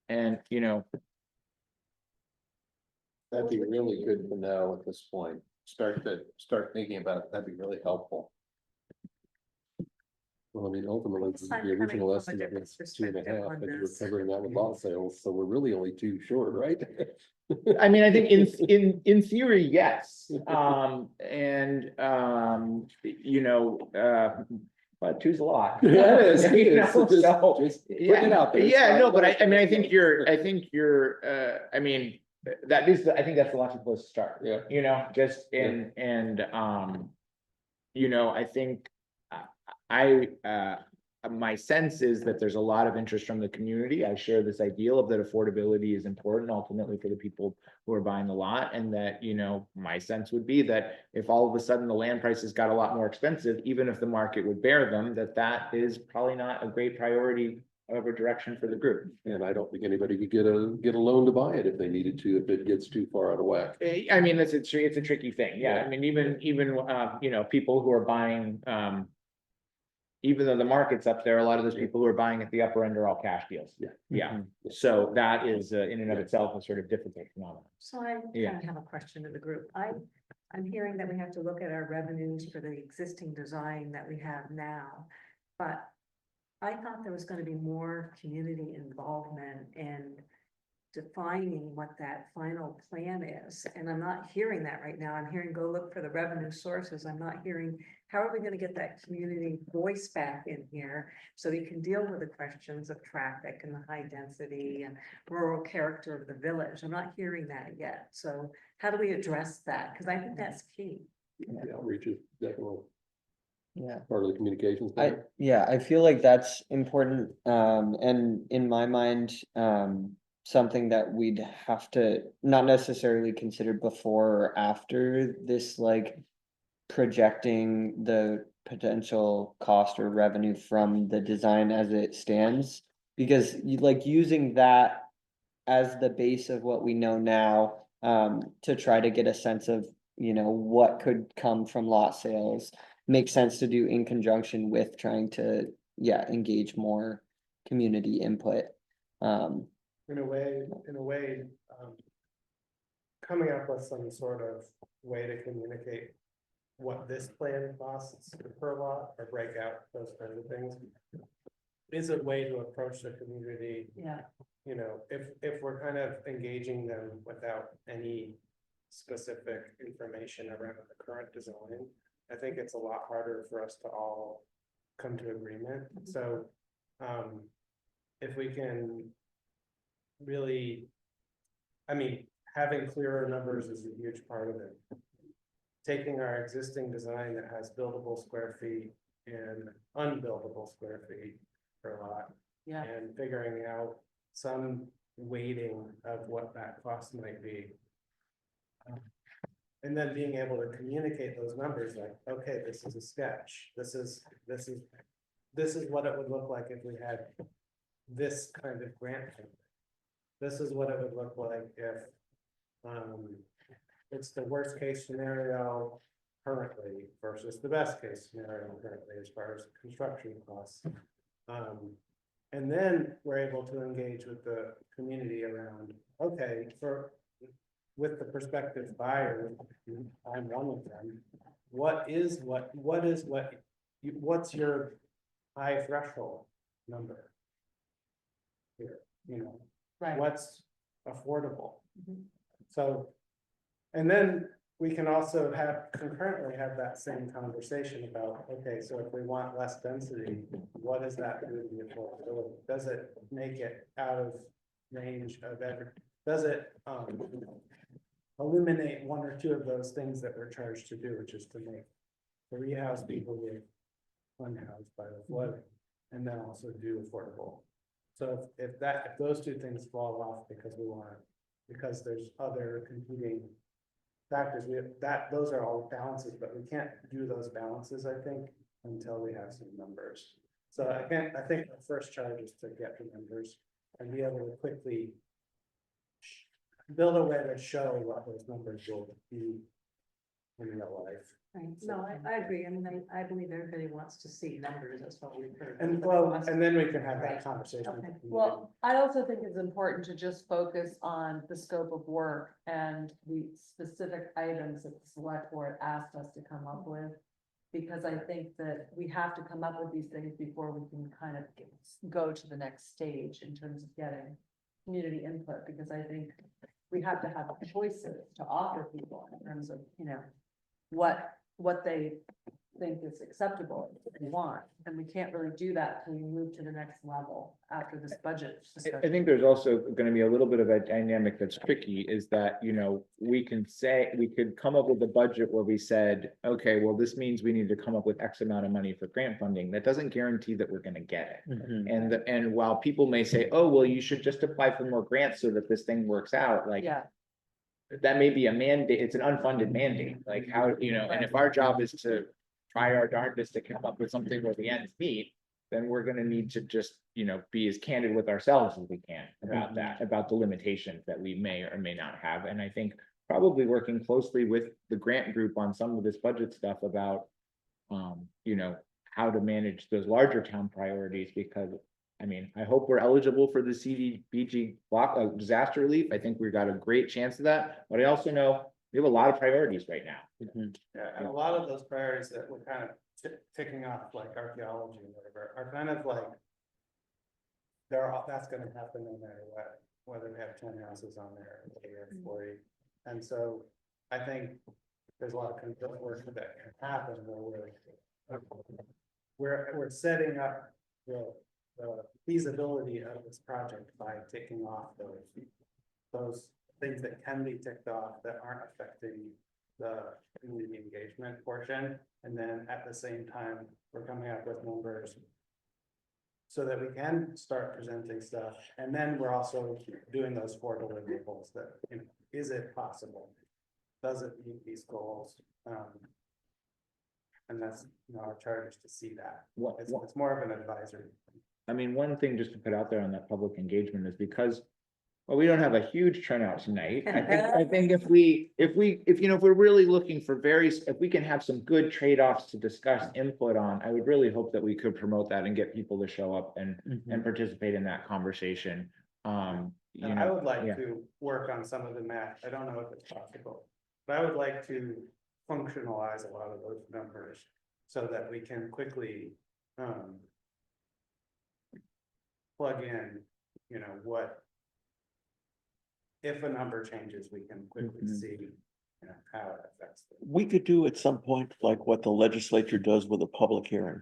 And, you know, That'd be really good to know at this point. Start thinking about it. That'd be really helpful. Well, I mean, ultimately, I'm the coming original from a estimate different was 2.5, perspective on and we're this. covering that with lot sales, so we're really only 2 short, right? I mean, I think in theory, yes. You know, but 2's a lot. Yeah, it is. It You is. know, Just so, putting it out there. It's yeah, fine. no, but I mean, I think you're, I think that is, I think that's the logical place to start. Yeah. You know, just you know, I think my sense is that there's a lot of interest from the community. I share this ideal of that affordability is important ultimately for the people who are buying the lot, and that, you know, my sense would be that if all of a sudden the land prices got a lot more expensive, even if the market would bear them, that is probably not a great priority of a direction for the group. And I don't think anybody could get a loan to buy it if they needed to, if it gets too far out of whack. I mean, it's a tricky thing. Yeah, I mean, even you know, people who are buying, even though the market's up there, a lot of those people who are buying at the upper end are all cash deals. Yeah. Yeah. So that is in and of itself a sort of difficult phenomenon. So I Yeah. kind of have a question to the group. I'm hearing that we have to look at our revenues for the existing design that we have now. But I thought there was going to be more community involvement in defining what that final plan is. And I'm not hearing that right now. I'm hearing go look for the revenue sources. I'm not hearing, how are we going to get that community voice back in here so we can deal with the questions of traffic and the high density and rural character of the village? I'm not hearing that yet. So how do we address that? Because I think that's key. The outreach is definitely Yeah. part of the communications. I feel like that's important, and in my mind, something that we'd have to not necessarily consider before or after this, like projecting the potential cost or revenue from the design as it stands, because you like using that as the base of what we know now, to try to get a sense of, you know, what could come from lot sales makes sense to do in conjunction with trying to, engage more community input. In a way, coming up with some sort of way to communicate what this plan costs per lot or break out those kinds of things is a way to approach the community. Yeah. You know, if we're kind of engaging them without any specific information around the current design, I think it's a lot harder for us to all come to agreement. So, if we can really, I mean, having clearer numbers is a huge part of it. Taking our existing design that has buildable square feet and unbuildable square feet per lot. Yeah. And figuring out some weighting of what that cost might be. And then being able to communicate those numbers like, okay, this is a sketch. This is what it would look like if we had this kind of grant funding. This is what it would look like if it's the worst case scenario. currently versus the best case scenario currently as far as construction costs. And then we're able to engage with the community around, okay, with the prospective buyer, I'm one of them. What's your high threshold number? Here, you know, Right. what's affordable? Mhm. So, and then we can also concurrently have that same conversation about, okay, so if we want less density, what does that do to the affordability? Does it make it out of range of does it, eliminate one or two of those things that we're charged to do, which is to make 3 house people live unhoused by the flooding, and then also do affordable. So if those two things fall off because there's other competing factors, those are all balances, but we can't do those balances, I think, until we have some numbers. So I think the first charge is to get the numbers and be able to quickly build a way to show what those numbers will be in real life. Right, no, I agree, I mean, I believe everybody wants to see numbers, that's what we've heard. And then we can have that conversation. with the community. Well, I also think it's important to just focus on the scope of work and the specific items that the select board asked us to come up with. Because I think that we have to come up with these things before we can kind of go to the next stage in terms of getting community input, because I think we have to have choices to offer people in terms of, you know, what they think is acceptable and want, and we can't really do that till we move to the next level after this budget I discussion. think there's also gonna be a little bit of a dynamic that's tricky, is that, you know, we could come up with a budget where we said, okay, well, this means we need to come up with X amount of money for grant funding. That doesn't guarantee that we're gonna get it. And while people may say, oh, well, you should just apply for more grants so that this thing works out, like, Yeah, that may be a mandate, it's an unfunded mandate, like how, you know, and if our job is to try our darndest to come up with something where the ends meet, then we're gonna need to just, you know, be as candid with ourselves as we can about that, about the limitations that we may or may not have. And I think probably working closely with the grant group on some of this budget stuff about, you know, how to manage those larger town priorities, because I mean, I hope we're eligible for the CDBG block disaster relief. I think we've got a great chance of that, but I also know we have a lot of priorities right now. Yeah, and a lot of those priorities that we're kind of ticking off, like archaeology and whatever, are kind of like. That's gonna happen no matter what, whether we have 10 houses on there or 40. And so I think there's a lot of control work that can happen where we're setting up the feasibility of this project by ticking off those things that can be ticked off that aren't affecting the community engagement portion. And then at the same time, we're coming up with numbers so that we can start presenting stuff. And then we're also doing those 4 deliverables that, you know, is it possible? Does it meet these goals? And that's, you know, our charge is to see that. It's more of an advisory. I mean, one thing just to put out there on that public engagement is because, well, we don't have a huge turnout tonight. I think if we're really looking for if we can have some good trade-offs to discuss input on, I would really hope that we could promote that and get people to show up and participate in that conversation. You And know, I would like yeah. to work on some of the math. I don't know if it's possible, but I would like to functionalize a lot of those numbers so that we can quickly plug in, you know, what if a number changes, we can quickly see, you know, how it affects them. We could do at some point like what the legislature does with a public hearing.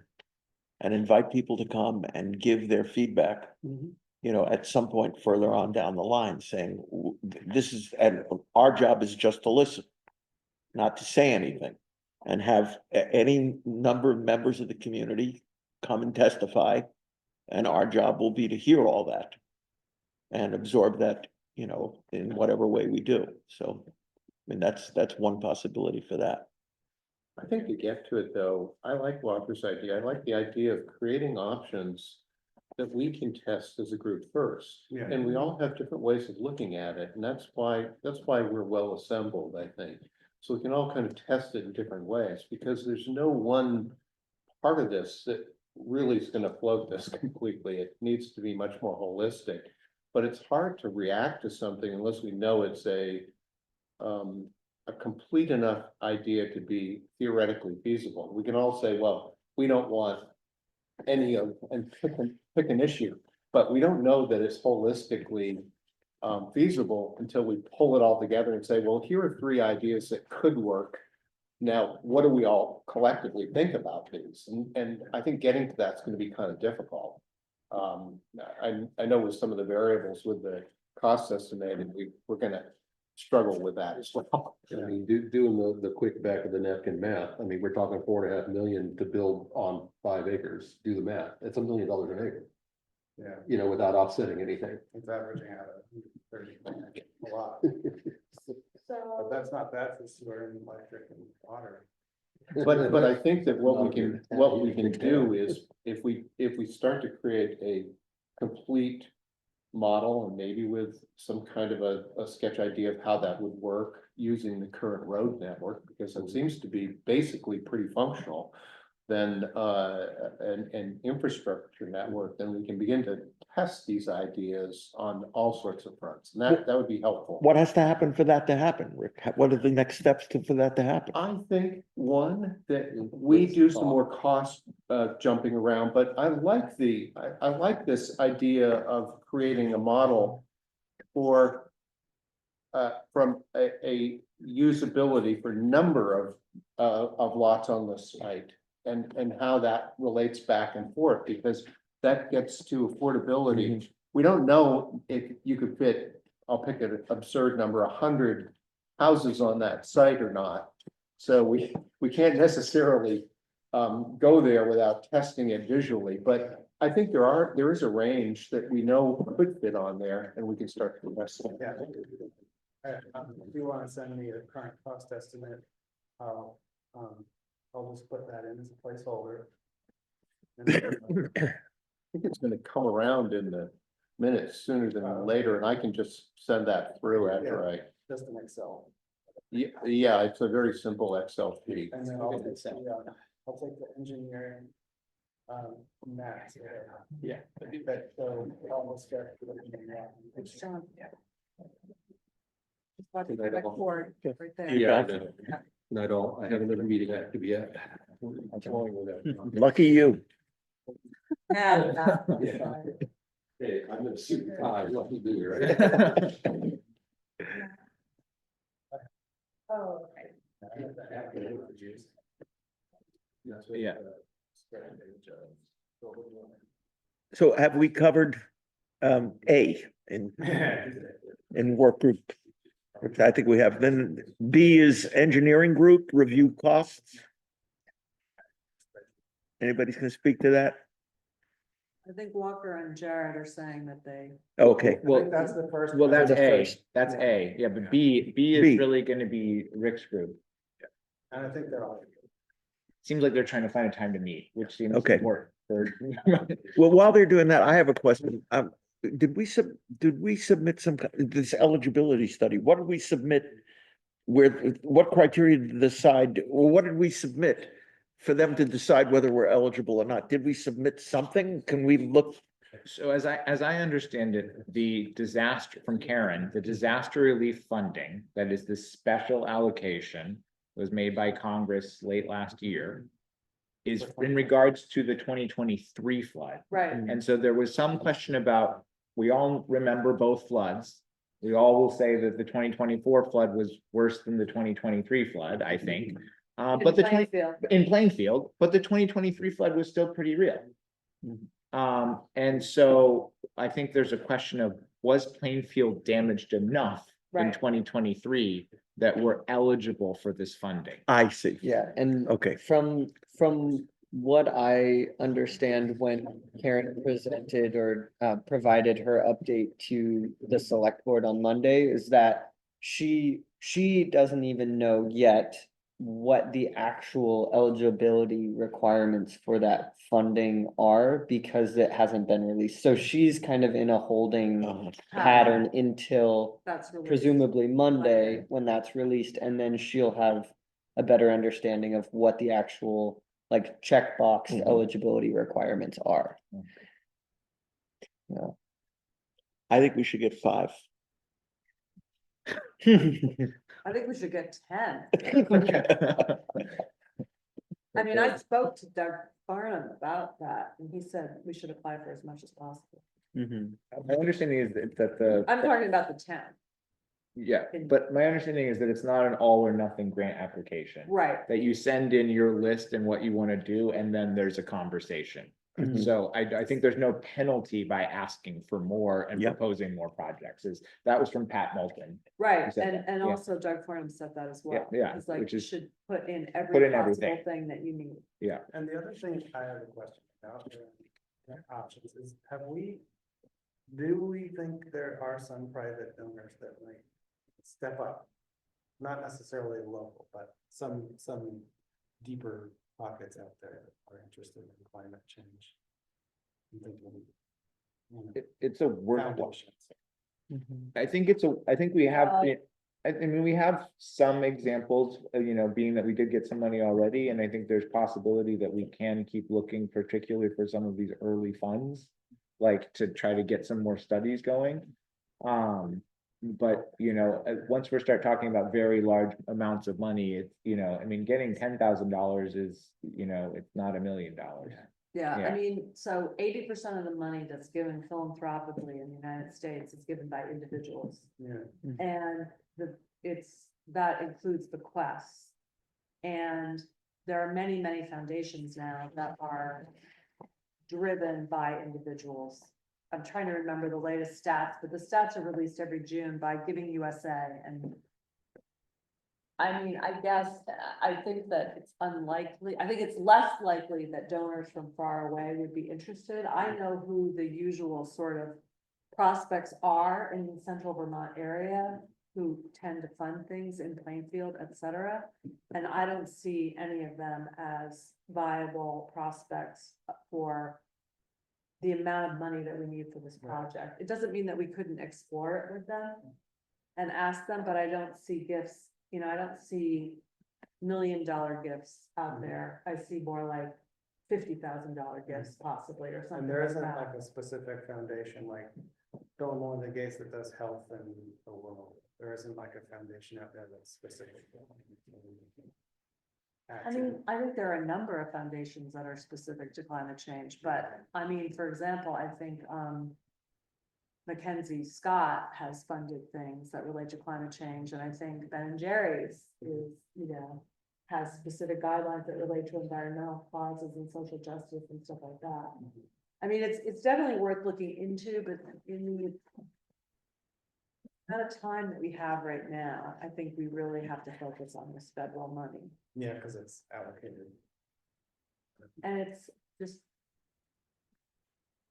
And invite people to come and give their feedback. You know, at some point further on down the line, saying, this is, and our job is just to listen. Not to say anything, and have any number of members of the community come and testify. And our job will be to hear all that. And absorb that, you know, in whatever way we do, so. I mean, that's one possibility for that. I think to get to it though, I like Walker's idea. I like the idea of creating options that we can test as a group first. Yeah. And we all have different ways of looking at it, and that's why we're well assembled, I think. So we can all kind of test it in different ways, because there's no one part of this that really is gonna float this completely. It needs to be much more holistic. But it's hard to react to something unless we know it's a complete enough idea to be theoretically feasible. We can all say, well, we don't want any of, and pick an issue, but we don't know that it's holistically feasible until we pull it all together and say, well, here are 3 ideas that could work. Now, what do we all collectively think about these? And I think getting to that's gonna be kind of difficult. I know with some of the variables with the cost estimated, we're gonna struggle with that as well. I mean, doing the quick back of the napkin math, I mean, we're talking 4.5 million to build on 5 acres, do the math, it's $1 million an acre, Yeah, you know, without offsetting anything. it's averaging out at 30, a lot, but So, that's not bad for sewer and electric and water. But I think that what we can do is, if we start to create a complete model, and maybe with some kind of a sketch idea of how that would work using the current road network, because it seems to be basically pretty functional, then an infrastructure network, then we can begin to test these ideas on all sorts of fronts, and that would be helpful. What has to happen for that to happen, Rick? What are the next steps for that to happen? I think, one, that we do some more cost jumping around, but I like I like this idea of creating a model for from a usability for number of lots on the site, and how that relates back and forth, because that gets to affordability. We don't know if you could fit, I'll pick an absurd number, 100 houses on that site or not. So we can't necessarily go there without testing it visually, but I think there is a range that we know could fit on there, and we can start to test it. Yeah. If you wanna send me a current cost estimate, I'll just put that in as a placeholder. And then, I think it's gonna come around in the minutes sooner than later, and I can just send that through after I. just an Excel. Yeah, it's a very simple Excel sheet. And then I'll take the engineering. Max. Yeah. That, so almost. It's John. Yeah. Just watch the Good night, all. record right there. Yeah. Not all, I have another meeting I have to be at. Lucky you. Yeah. Hey, I'm gonna suit and tie, lucky me, right? oh, okay. Yeah. So have we covered A in work group? Which I think we have. Then B is engineering group, review costs. Anybody's gonna speak to that? I think Walker and Jared are saying that they. Okay, I think that's the first. Well, that's the A, first. that's A, yeah, but B B. is really gonna be Rick's group. And I think they're all. Seems like they're trying to find a time to meet, which seems Okay. to work for. well, while they're doing that, I have a question. Did we submit this eligibility study? What did we submit? What criteria to decide, or what did we submit for them to decide whether we're eligible or not? Did we submit something? Can we look? So as I understand it, the disaster from Karen, the disaster relief funding, that is the special allocation was made by Congress late last year, is in regards to the 2023 flood. Right. And so there was some question about, we all remember both floods. We all will say that the 2024 flood was worse than the 2023 flood, I think. But in Plainfield, but the 2023 flood was still pretty real. And so I think there's a question of, was Plainfield damaged enough in Right. 2023 that we're eligible for this funding? I see. Yeah, and Okay. from what I understand, when Karen presented or provided her update to the select board on Monday, is that she doesn't even know yet what the actual eligibility requirements for that funding are because it hasn't been released. So she's kind of in a holding pattern until That's really. presumably Monday, when that's released, and then she'll have a better understanding of what the actual like checkbox Mhm. eligibility requirements are. I think we should get 5. I think we should get 10. I mean, I spoke to Doug Farnham about that, and he said we should apply for as much as possible. Mhm. My understanding is that the. I'm talking about the 10, Yeah, but my understanding is that it's not an all or nothing grant application. right? That you send in your list and what you want to do, and then there's a conversation. Mhm. So I think there's no penalty by asking for more and Yep. proposing more projects. That was from Pat Moulton. Right, said and, that, and yeah. also Doug Farnham said that as well. yeah, He's like, which you is- should put in Put every in possible everything. thing that you need. And the other thing I have a question about options is, do we think there are some private donors that might step up? Not necessarily local, but some deeper pockets out there that are interested in climate change. I'm thinking, It's a work. foundations. I think we have, Uh, I mean, we have some examples, being that we did get some money already, and I think there's possibility that we can keep looking, particularly for some of these early funds. Like to try to get some more studies going. But, once we start talking about very large amounts of money, it's, I mean, getting $10,000 is, it's not $1 million. Yeah, Yeah. I mean, so 80% of the money that's given philanthropically in the United States is given by individuals. Yeah. And that includes the Quest. And there are many, many foundations now that are driven by individuals. I'm trying to remember the latest stats, but the stats are released every June by Giving USA. And I mean, I think that it's unlikely, I think it's less likely that donors from far away would be interested. I know who the usual sort of prospects are in the central Vermont area who tend to fund things in Plainfield, et cetera. And I don't see any of them as viable prospects for the amount of money that we need for this project. It doesn't mean that we couldn't explore it with them and ask them, but I don't see gifts, I don't see $1 million gifts out there. I see more like $50,000 gifts possibly, or And something there like isn't that. like a specific foundation, like Bill and Melinda Gates that does health in the world. There isn't like a foundation out there that's specific. I mean, I think there are a number of foundations that are specific to climate change, but I mean, for example, I think, Mackenzie Scott has funded things that relate to climate change, and I think Ben and Jerry's is, has specific guidelines that relate to environmental causes and social justice and stuff like that. I mean, it's definitely worth looking into, but in the amount of time that we have right now, I think we really have to focus on this federal money. Yeah, because it's allocated. And it's just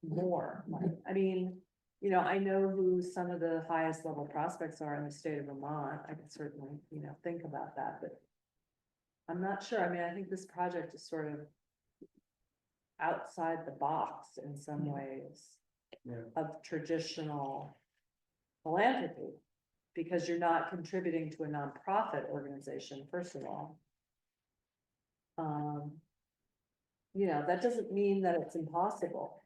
more money. I mean, I know who some of the highest level prospects are in the state of Vermont. I could certainly, think about that, but I'm not sure. I mean, I think this project is sort of outside the box in some ways Yeah. of traditional philanthropy, because you're not contributing to a nonprofit organization, first of all. That doesn't mean that it's impossible.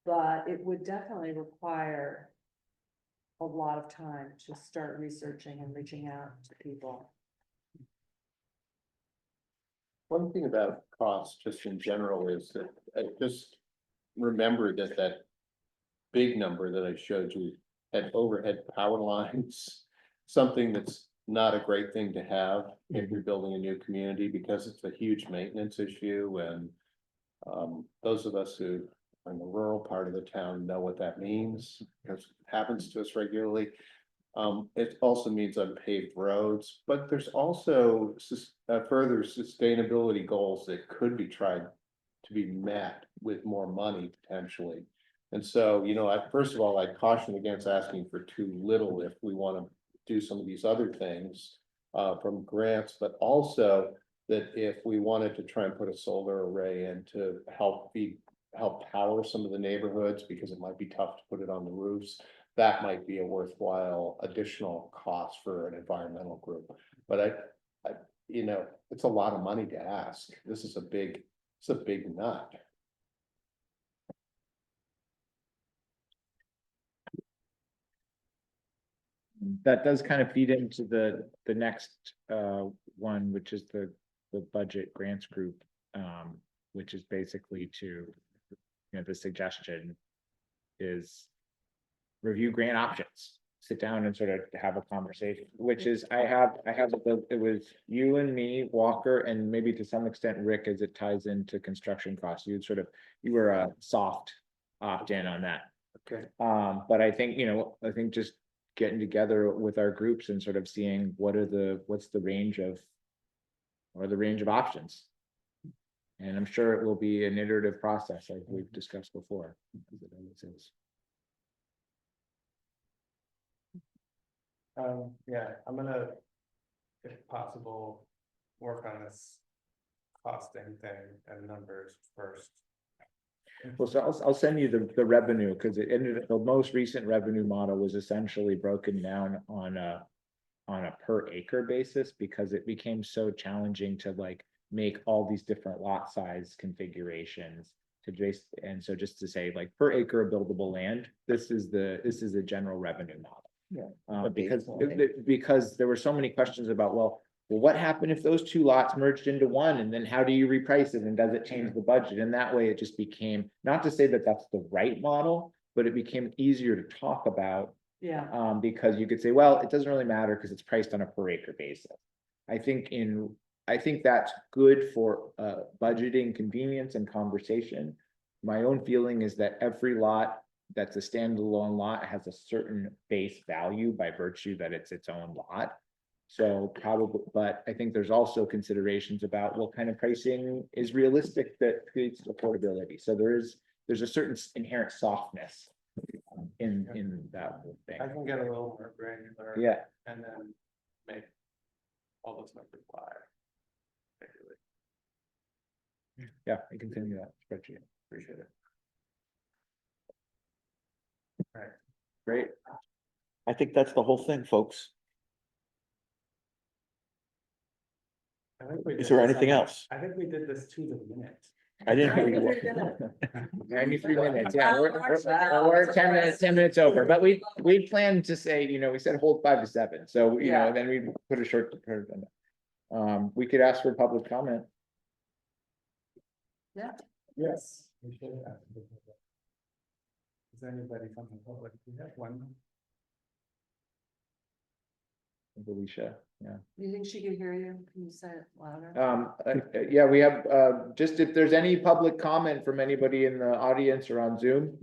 But it would definitely require a lot of time to start researching and reaching out to people. One thing about costs, just in general, is that I just remember that big number that I showed you had overhead power lines, something that's not a great thing to have if you're building a new community, because it's a huge maintenance issue, and those of us who are in the rural part of the town know what that means, because it happens to us regularly. It also means unpaved roads, but there's also further sustainability goals that could be tried to be met with more money potentially. And so, first of all, I'd caution against asking for too little if we want to do some of these other things. from grants, but also that if we wanted to try and put a solar array in to help power some of the neighborhoods, because it might be tough to put it on the roofs, that might be a worthwhile additional cost for an environmental group. But you know, it's a lot of money to ask. This is it's a big nut. That does kind of feed into the next one, which is the budget grants group, which is basically to, you know, the suggestion is review grant options, sit down and sort of have a conversation, which is, it was you and me, Walker, and maybe to some extent Rick, as it ties into construction costs. You were a soft opt-in on that. Okay. But I think, you know, just getting together with our groups and sort of seeing what's the range of options. And I'm sure it will be an iterative process, like we've discussed before. Yeah, I'm gonna, if possible, work on this costing thing and numbers first. Well, so I'll send you the revenue, because it ended, the most recent revenue model was essentially broken down on a per acre basis, because it became so challenging to like make all these different lot size configurations and so just to say, like, per acre of buildable land, this is the general revenue model. Yeah. Because there were so many questions about, well, what happened if those two lots merged into one, and then how do you reprice it, and does it change the budget? And that way it just became, not to say that that's the right model, but it became easier to talk about. Yeah. Because you could say, well, it doesn't really matter because it's priced on a per acre basis. I think that's good for budgeting convenience and conversation. My own feeling is that every lot that's a standalone lot has a certain base value by virtue that it's its own lot. So probably, but I think there's also considerations about what kind of pricing is realistic that creates affordability. So there's a certain inherent softness in that whole thing. I can get a little more granular. Yeah. And then make all those numbers fly. Yeah, I continue that spreadsheet. Appreciate it. Right. Great. I think that's the whole thing, folks. I think we Is did there this anything on- else? I think we did this to the minute. I didn't hear you. 93 minutes, yeah, we're 10 minutes over, but we planned to say, you know, we said hold 5 to 7, so, you know, then we put a short. We could ask for public comment. Yeah. Yes. We should have. Is anybody from the public? We have one. Alicia, yeah. You think she can hear you? Can you say it louder? Yeah, we have, just if there's any public comment from anybody in the audience or on Zoom.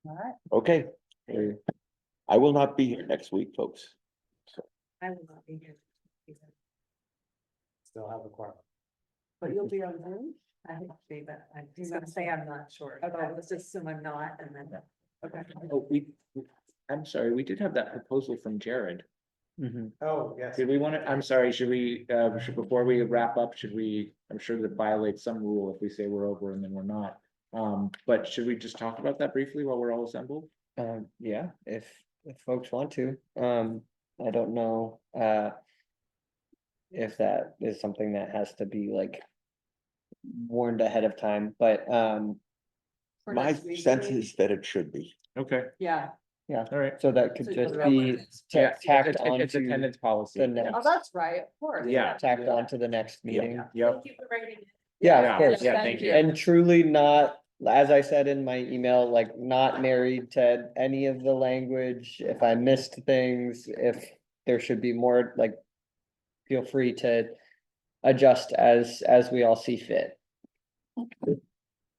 All right. Okay, I will not be here next week, folks. I will not be here. Still have a quorum. But you'll be on Zoom? I hope to be, but I'm just gonna say I'm not sure. Okay. Let's just assume I'm not, and then. Okay. Oh, I'm sorry, we did have that proposal from Jared. Oh, yes. Did we want to, I'm sorry, should we, before we wrap up, I'm sure that violates some rule if we say we're over and then we're not. But should we just talk about that briefly while we're all assembled? Yeah, if folks want to, I don't know, if that is something that has to be like warned ahead of time, but, For My next week, sense maybe? is that it should be. Okay, Yeah. yeah, all right. so that could So just you'll be Yeah, tacked it's onto attendance policy. the Oh, next, that's right, of course. Yeah. tacked onto the next meeting. Yep. Thank you for writing it. Yeah, Yeah, of course. yeah, thank you. And truly not, as I said in my email, like not married to any of the language. If I missed things, if there should be more, like, feel free to adjust as we all see fit.